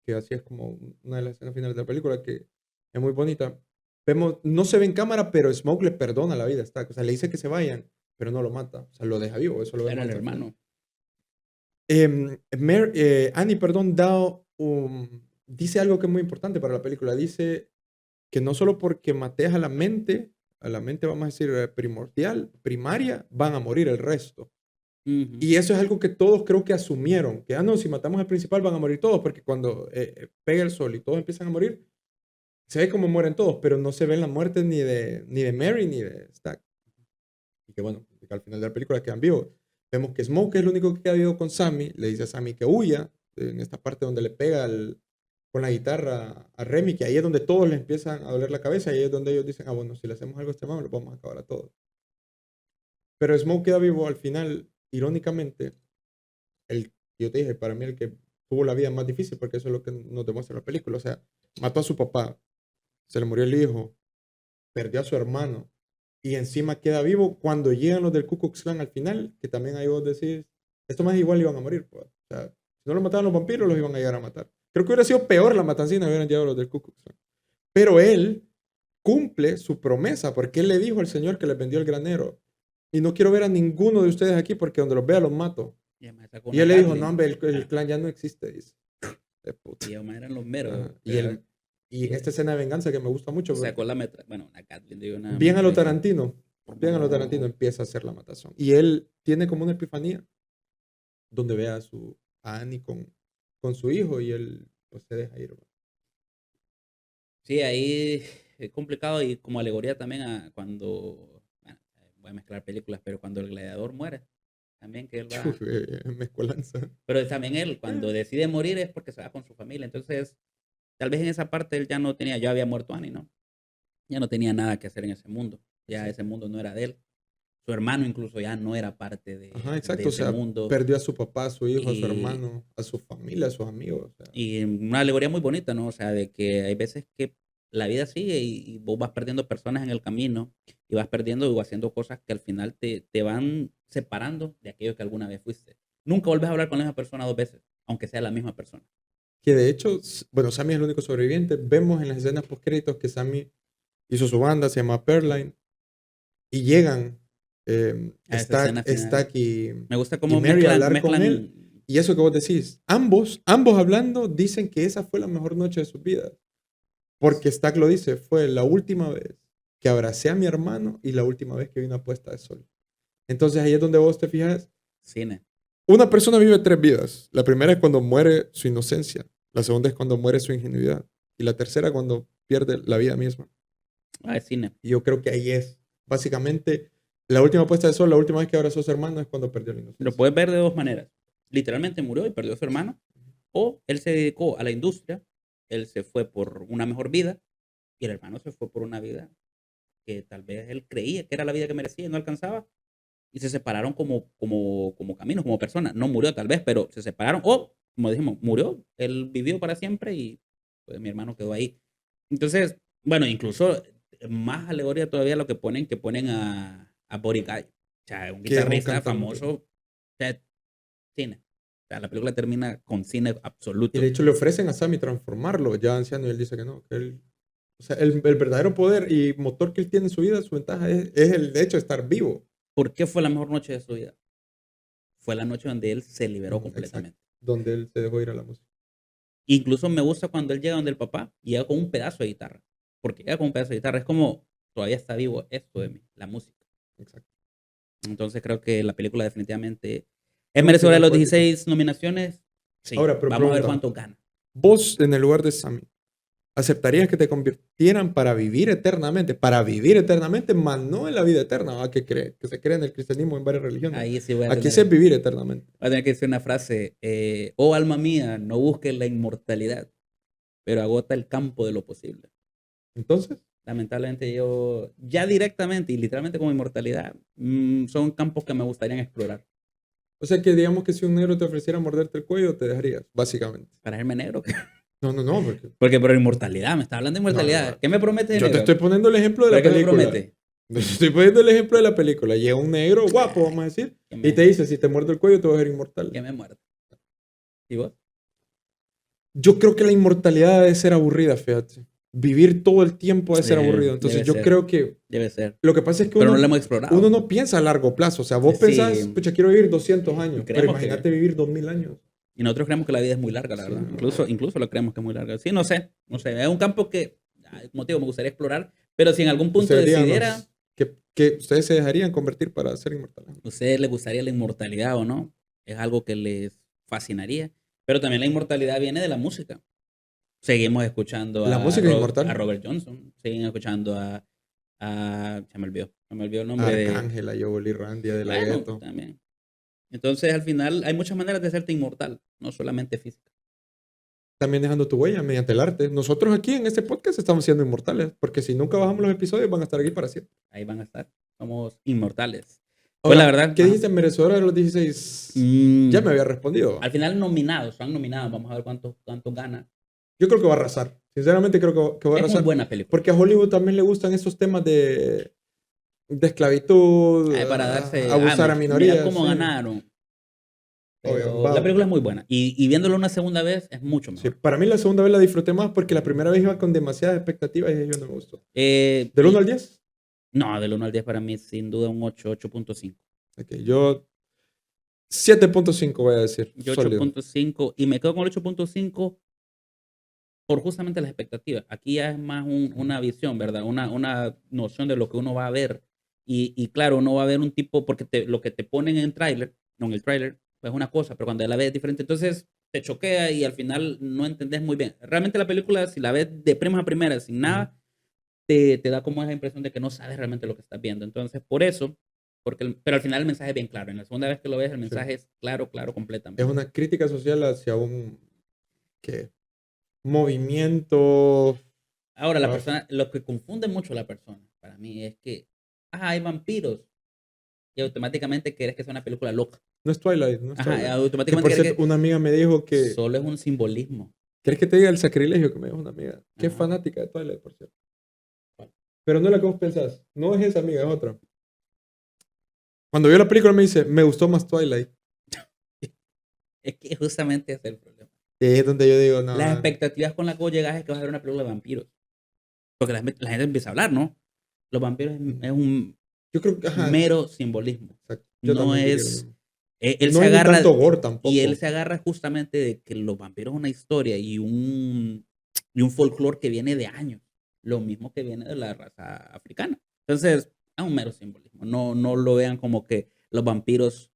A: Que así es como una de las escenas finales de la película, que es muy bonita. Vemos, no se ve en cámara, pero Smoke le perdona la vida a Stack. O sea, le dice que se vayan, pero no lo mata. O sea, lo deja vivo. Eso lo
B: Era
A: vemos
B: el
A: hasta el final.
B: hermano.
A: Annie, perdón, dice algo que es muy importante para la película. Dice que no solo porque mates a la mente vamos a decir primordial, primaria, van a morir el resto.
B: Ujú.
A: Y eso es algo que todos creo que asumieron, que, no, si matamos al principal van a morir todos, porque cuando pega el sol y todos empiezan a morir, se ve como mueren todos, pero no se ven las muertes ni de Mary ni de Stack. Y que bueno, que al final de la película quedan vivos. Vemos que Smoke es el único que queda vivo con Sammy, le dice a Sammy que huya, en esta parte donde le pega con la guitarra a Remy, que ahí es donde todos le empiezan a doler la cabeza, y ahí es donde ellos dicen, bueno, si le hacemos algo a este man, lo vamos a acabar a todos. Pero Smoke queda vivo al final, irónicamente, yo te dije, para mí el que tuvo la vida más difícil, porque eso es lo que nos demuestra la película. O sea, mató a su papá, se le murió el hijo, perdió a su hermano, y encima queda vivo cuando llegan los del Ku Klux Klan al final, que también ahí vos decís, esto más igual iban a morir. Pues. O sea, si no lo mataban los vampiros, los iban a llegar a matar. Creo que hubiera sido peor la matancina, hubieran llegado los del Ku Klux Klan. Pero él cumple su promesa, porque él le dijo al Señor que le vendió el granero, y no quiero ver a ninguno de ustedes aquí porque donde los vea los mato.
B: Y además sacó
A: Y
B: una
A: él le dijo, no,
B: Gatling.
A: hombre, el clan ya no existe, dice. De puta.
B: Y además eran los meros.
A: Ajá. Y en esta escena de venganza que me gusta mucho,
B: Sacó la bueno, una Gatling, digo, una
A: bien a lo
B: metralleta.
A: Tarantino, bien a lo Tarantino empieza a hacer la matazón. Y él tiene como una epifanía donde ve a Annie con su hijo y él pues, se deja ir. ¿Va?
B: Sí, ahí es complicado y como alegoría también a cuando, bueno, voy a mezclar películas, pero cuando el gladiador muere, también que él va,
A: Mezcolanza.
B: pero también él cuando decide morir es porque se va con su familia, entonces tal vez en esa parte él ya no tenía, ya había muerto Annie, ¿no? Ya no tenía nada que hacer en ese mundo, ya
A: Sí.
B: ese mundo no era de él, su hermano incluso ya no era parte
A: Ajá,
B: de
A: exacto. O
B: ese
A: sea,
B: mundo
A: perdió a su papá, a su hijo, a su
B: y,
A: hermano, a su familia, a sus amigos. O sea,
B: y una alegoría muy bonita, ¿no? O sea, de que hay veces que la vida sigue y vos vas perdiendo personas en el camino y vas perdiendo o haciendo cosas que al final te van separando de aquello que alguna vez fuiste. Nunca vuelves a hablar con la misma persona dos veces, aunque sea la misma persona.
A: que de hecho, bueno, Sammy es el único sobreviviente. Vemos en las escenas post-créditos que Sammy hizo su banda, se llama Pearline, y llegan
B: A esa escena final.
A: Stack
B: Me gusta
A: y
B: cómo
A: Mary a hablar con él.
B: mezclan.
A: Y eso que vos decís, ambos hablando dicen que esa fue la mejor noche de sus vidas. Porque Stack lo dice, fue la última vez que abracé a mi hermano y la última vez que vi una puesta de sol. Entonces ahí es donde vos te fijas.
B: Cine.
A: Una persona vive 3 vidas. La primera es cuando muere su inocencia. La segunda es cuando muere su ingenuidad. Y la tercera cuando pierde la vida misma.
B: Es cine.
A: Y yo creo que ahí es. Básicamente, la última puesta de sol, la última vez que abrazó a su hermano es cuando perdió la
B: Lo
A: inocencia.
B: puedes ver de dos maneras. Literalmente murió y perdió a su hermano. O él se dedicó a la industria, él se fue por una mejor vida y el hermano se fue por una vida que tal vez él creía que era la vida que merecía y no alcanzaba. Y se separaron como caminos, como personas. No murió tal vez, pero se separaron. O, como dijimos, murió, él vivió para siempre y pues, mi hermano quedó ahí. Entonces, bueno, incluso más alegoría todavía lo que ponen a Buddy Guy. O sea, un
A: Que es un
B: guitarrista
A: cantante.
B: famoso. O sea, cine. O sea, la película termina con cine
A: Y de
B: absoluto.
A: hecho le ofrecen a Sammy transformarlo ya anciano y él dice que no. Que él, o sea, el verdadero poder y motor que él tiene en su vida, su ventaja es el de hecho de estar vivo.
B: ¿Por qué fue la mejor noche de su vida? Fue la noche donde él se liberó
A: Exacto.
B: completamente.
A: Donde él se dejó ir a la música.
B: Incluso me gusta cuando él llega donde el papá y llega con un pedazo de guitarra. Porque llega con un pedazo de guitarra. Es como, todavía está vivo esto de mí, la música.
A: Exacto.
B: Entonces creo que la película definitivamente es
A: Un
B: merecedora de
A: final
B: los
A: poético.
B: 16 nominaciones. Sí,
A: Ahora, pero
B: vamos a ver
A: pregunta.
B: cuánto gana.
A: Vos, en el lugar de Sammy, ¿aceptarías que te convirtieran para vivir eternamente? Para vivir eternamente, más no en la vida eterna, ¿va? Que se cree en el cristianismo en varias religiones.
B: Ahí sí voy a
A: Aquí
B: tener,
A: sí es vivir eternamente.
B: voy a tener que decir una frase. Oh alma mía, no busques la inmortalidad, pero agota el campo de lo posible.
A: Entonces,
B: Lamentablemente yo, ya directamente y literalmente como inmortalidad, son campos que me gustaría explorar.
A: o sea que digamos que si un negro te ofreciera morderte el cuello, te dejarías, básicamente.
B: Para irme negro.
A: No, porque...
B: Porque por inmortalidad, me está hablando de
A: No.
B: inmortalidad. ¿Qué me promete de
A: Yo te
B: negro?
A: estoy poniendo el ejemplo de
B: ¿Pero
A: la
B: qué me
A: película.
B: promete?
A: Te estoy poniendo el ejemplo de la película. Llega un negro guapo, vamos a decir,
B: Que
A: y te
B: me,
A: dice, si te muerdo el cuello, te vas a ser inmortal.
B: que me muerda. ¿Y vos?
A: Yo creo que la inmortalidad debe ser aburrida, fíjate. Vivir todo el tiempo debe ser aburrido. Entonces
B: Debe
A: yo
B: ser,
A: creo que
B: debe ser.
A: lo que pasa es que
B: Pero no lo
A: uno,
B: hemos
A: uno
B: explorado.
A: no piensa a largo plazo. O sea, vos
B: Sí,
A: pensás, pucha, quiero vivir 200 años, pero
B: creemos
A: imagínate vivir 2000 años.
B: y nosotros creemos que la vida es muy larga, la
A: Sí,
B: verdad.
A: no.
B: Incluso lo creemos que es muy larga. Sí, no sé. Es un campo que, como te digo, me gustaría explorar. Pero si en algún punto
A: Ustedes
B: decidiera,
A: díganos que ustedes se dejarían convertir para ser inmortales.
B: ¿a ustedes les gustaría la inmortalidad o no? Es algo que les fascinaría. Pero también la inmortalidad viene de la música. Seguimos escuchando
A: La música es inmortal.
B: a Robert Johnson, seguimos escuchando se me olvidó el nombre de,
A: Arcángel, a Yoli Randy, de la
B: bueno,
A: Gueto.
B: también. Entonces, al final, hay muchas maneras de hacerte inmortal, no solamente física.
A: También dejando tu huella mediante el arte. Nosotros aquí en este podcast estamos siendo inmortales, porque si nunca bajamos los episodios van a estar aquí para siempre.
B: Ahí van a estar, somos inmortales. Pues la
A: Ahora,
B: verdad,
A: ¿qué
B: ajá.
A: dijiste merecedora de los 16? Ya me había respondido.
B: Al final son nominados, vamos a ver cuánto gana.
A: Yo creo que va a arrasar. Sinceramente creo que va a
B: Es
A: arrasar.
B: muy buena película.
A: Porque a Hollywood también le gustan esos temas de esclavitud,
B: Para darse,
A: abusar a minorías.
B: mira cómo
A: sí.
B: ganaron.
A: Obvio,
B: Pero la película es muy buena. Y viéndolo una segunda vez es mucho
A: Sí,
B: mejor.
A: para mí la segunda vez la disfruté más porque la primera vez iba con demasiadas expectativas y yo no me gustó. ¿Del 1 al 10?
B: No, del 1 al 10 para mí sin duda un 8, 8.5.
A: Ok, yo 7.5 voy a decir.
B: Yo
A: Sólido.
B: 8.5 y me quedo con el 8.5 por justamente las expectativas. Aquí ya es más una visión, ¿verdad? Una noción de lo que uno va a ver. Y claro, uno va a ver un tipo, porque lo que te ponen en trailer, no en el trailer, es una cosa, pero cuando la ves es diferente. Entonces te choquea y al final no entendés muy bien. Realmente la película, si la ves de primas a primeras, sin nada, te da como esa impresión de que no sabes realmente lo que estás viendo. Entonces, por eso, pero al final el mensaje es bien claro. En la segunda vez que lo ves, el mensaje es claro, claro,
A: Es
B: completamente.
A: una crítica social hacia un ¿qué? Movimiento.
B: Ahora, la
A: ah,
B: persona, lo que confunde mucho a la persona, para mí, es que, hay vampiros, y automáticamente quieres que sea una película loca.
A: No es Twilight, no es
B: Ajá,
A: Twilight. Que
B: automáticamente
A: por
B: quieres
A: cierto,
B: que
A: una amiga me dijo que.
B: solo es un simbolismo.
A: ¿Quieres que te diga el sacrilegio que me dijo una amiga? Que es
B: Ajá.
A: fanática de Twilight, por cierto. Pero no es la que vos pensás. No es esa amiga, es otra. Cuando vio la película me dice, me gustó más Twilight.
B: Es que justamente ese es el problema.
A: Y ahí es donde yo digo,
B: Las
A: no.
B: expectativas con las que vos llegas es que vas a ver una película de vampiros. Porque la gente empieza a hablar, ¿no? Los vampiros es un
A: Yo creo que, ajá,
B: mero simbolismo.
A: exacto. Yo
B: No
A: también diría lo
B: es.
A: mismo.
B: Él
A: No
B: se
A: hay ni
B: agarra.
A: tanto gore
B: Y él
A: tampoco.
B: se agarra justamente de que los vampiros es una historia y un folclore que viene de años. Lo mismo que viene de la raza africana. Entonces, es un mero simbolismo. No lo vean como que los vampiros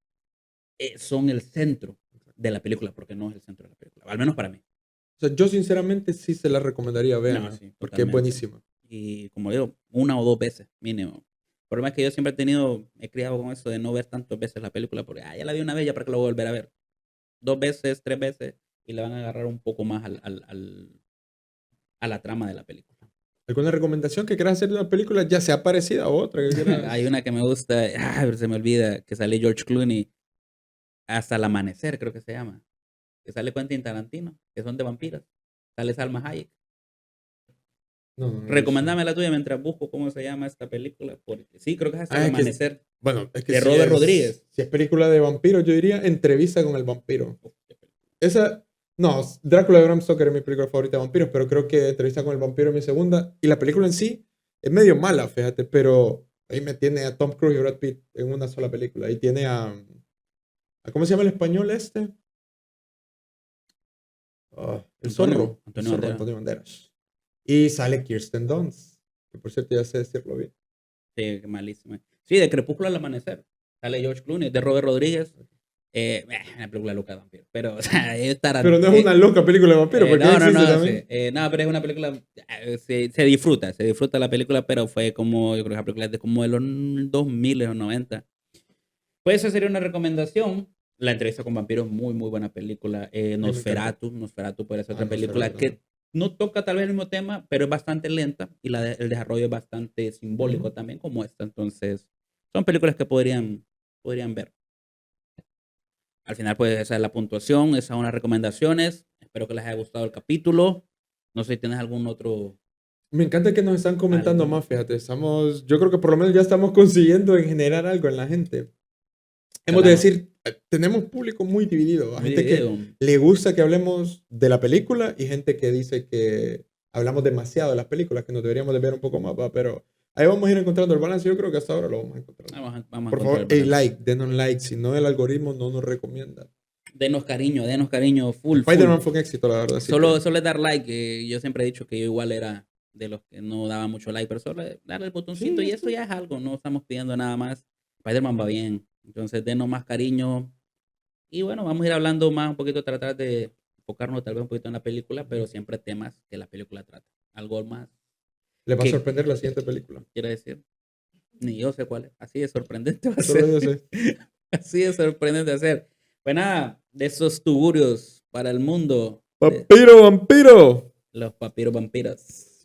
B: son el centro de la película, porque no es el centro de la película. Al menos para mí.
A: O sea, yo sinceramente sí se la recomendaría,
B: No,
A: veanla,
B: sí,
A: porque es
B: totalmente.
A: buenísima.
B: Y como digo, una o dos veces mínimo. El problema es que yo siempre he criado con eso de no ver tantas veces la película, porque ya la vi una vez, ya para que lo voy a volver a ver. Dos veces, tres veces, y le van a agarrar un poco más a la trama de la película.
A: ¿Alguna recomendación que quieras hacer de una película, ya sea parecida a otra que
B: Hay
A: quieras?
B: una que me gusta, pero se me olvida, que sale George Clooney, Hasta el amanecer, creo que se llama. Que sale Quentin Tarantino, que son de vampiros. Sale Salma Hayek.
A: No he visto.
B: Recomendame la tuya mientras busco cómo se llama esta película, porque sí, creo que es Hasta el
A: Es que,
B: amanecer,
A: bueno, es que
B: de Robert Rodríguez.
A: si es película de vampiros, yo diría Entrevista con el vampiro. Esa, no, Drácula de Bram Stoker es mi película favorita de vampiros, pero creo que Entrevista con el vampiro es mi segunda. Y la película en sí es medio mala, fíjate, pero ahí me tiene a Tom Cruise y Brad Pitt en una sola película. Ahí tiene ¿cómo se llama el español este? El zorro. El
B: Antonio
A: zorro,
B: Banderas.
A: Antonio Banderas. Y sale Kirsten Dunst, que por cierto ya sé decirlo bien.
B: Sí, qué malísima. Sí, de Crepúsculo al amanecer. Sale George Clooney, de Robert Rodríguez. Una película loca de vampiro. Pero, o sea,
A: Pero no es una loca película de vampiro, porque
B: no,
A: existe
B: no,
A: también.
B: sí. No, pero es una película, se disfruta la película, pero fue como, yo creo que la película es de como de los 2000 o 90. Pues esa sería una recomendación. La entrevista con vampiros, muy, muy buena película.
A: Ay, me encanta.
B: Nosferatu puede ser
A: Ah,
B: otra
A: no, Cerrato
B: película que
A: también.
B: no toca tal vez el mismo tema, pero es bastante lenta y el desarrollo es bastante simbólico
A: Ujú.
B: también como esta. Entonces, son películas que podrían ver. Al final, pues esa es la puntuación, esas son las recomendaciones. Espero que les haya gustado el capítulo. No sé si tienes algún otro,
A: Me encanta que nos están comentando
B: algún,
A: más, fíjate. Yo creo que por lo menos ya estamos consiguiendo en generar algo en la gente. Hemos de
B: salado,
A: decir, tenemos público muy dividido. Hay
B: muy
A: gente que
B: dividido.
A: le gusta que hablemos de la película y gente que dice que hablamos demasiado de las películas, que nos deberíamos de ver un poco más, ¿va? Pero ahí vamos a ir encontrando el balance. Yo creo que hasta ahora lo vamos encontrando.
B: Vamos a
A: Por
B: encontrar
A: favor,
B: el
A: hey,
B: balance.
A: like, denos like, si no el algoritmo no nos recomienda.
B: Denos cariño, full, full.
A: Spider-Man fue un éxito, la verdad, así que
B: Solo es dar like. Yo siempre he dicho que yo igual era de los que no daba mucho like, pero solo darle el botoncito
A: sí,
B: y eso ya es algo. No estamos pidiendo nada más. Spider-Man va bien. Entonces, denos más cariño. Y bueno, vamos a ir hablando más un poquito, tratar de enfocarnos tal vez un poquito en la película, pero siempre temas que la película trata. Algo más
A: les va a
B: que
A: sorprender la siguiente película.
B: quiero decir. Ni yo sé cuál es. Así de sorprendente va a
A: Solo
B: ser.
A: yo sé.
B: Así de sorprendente va a ser. Pues nada, de esos tugurios para el mundo, de
A: Vampiro, vampiro.
B: los papiros vampiros.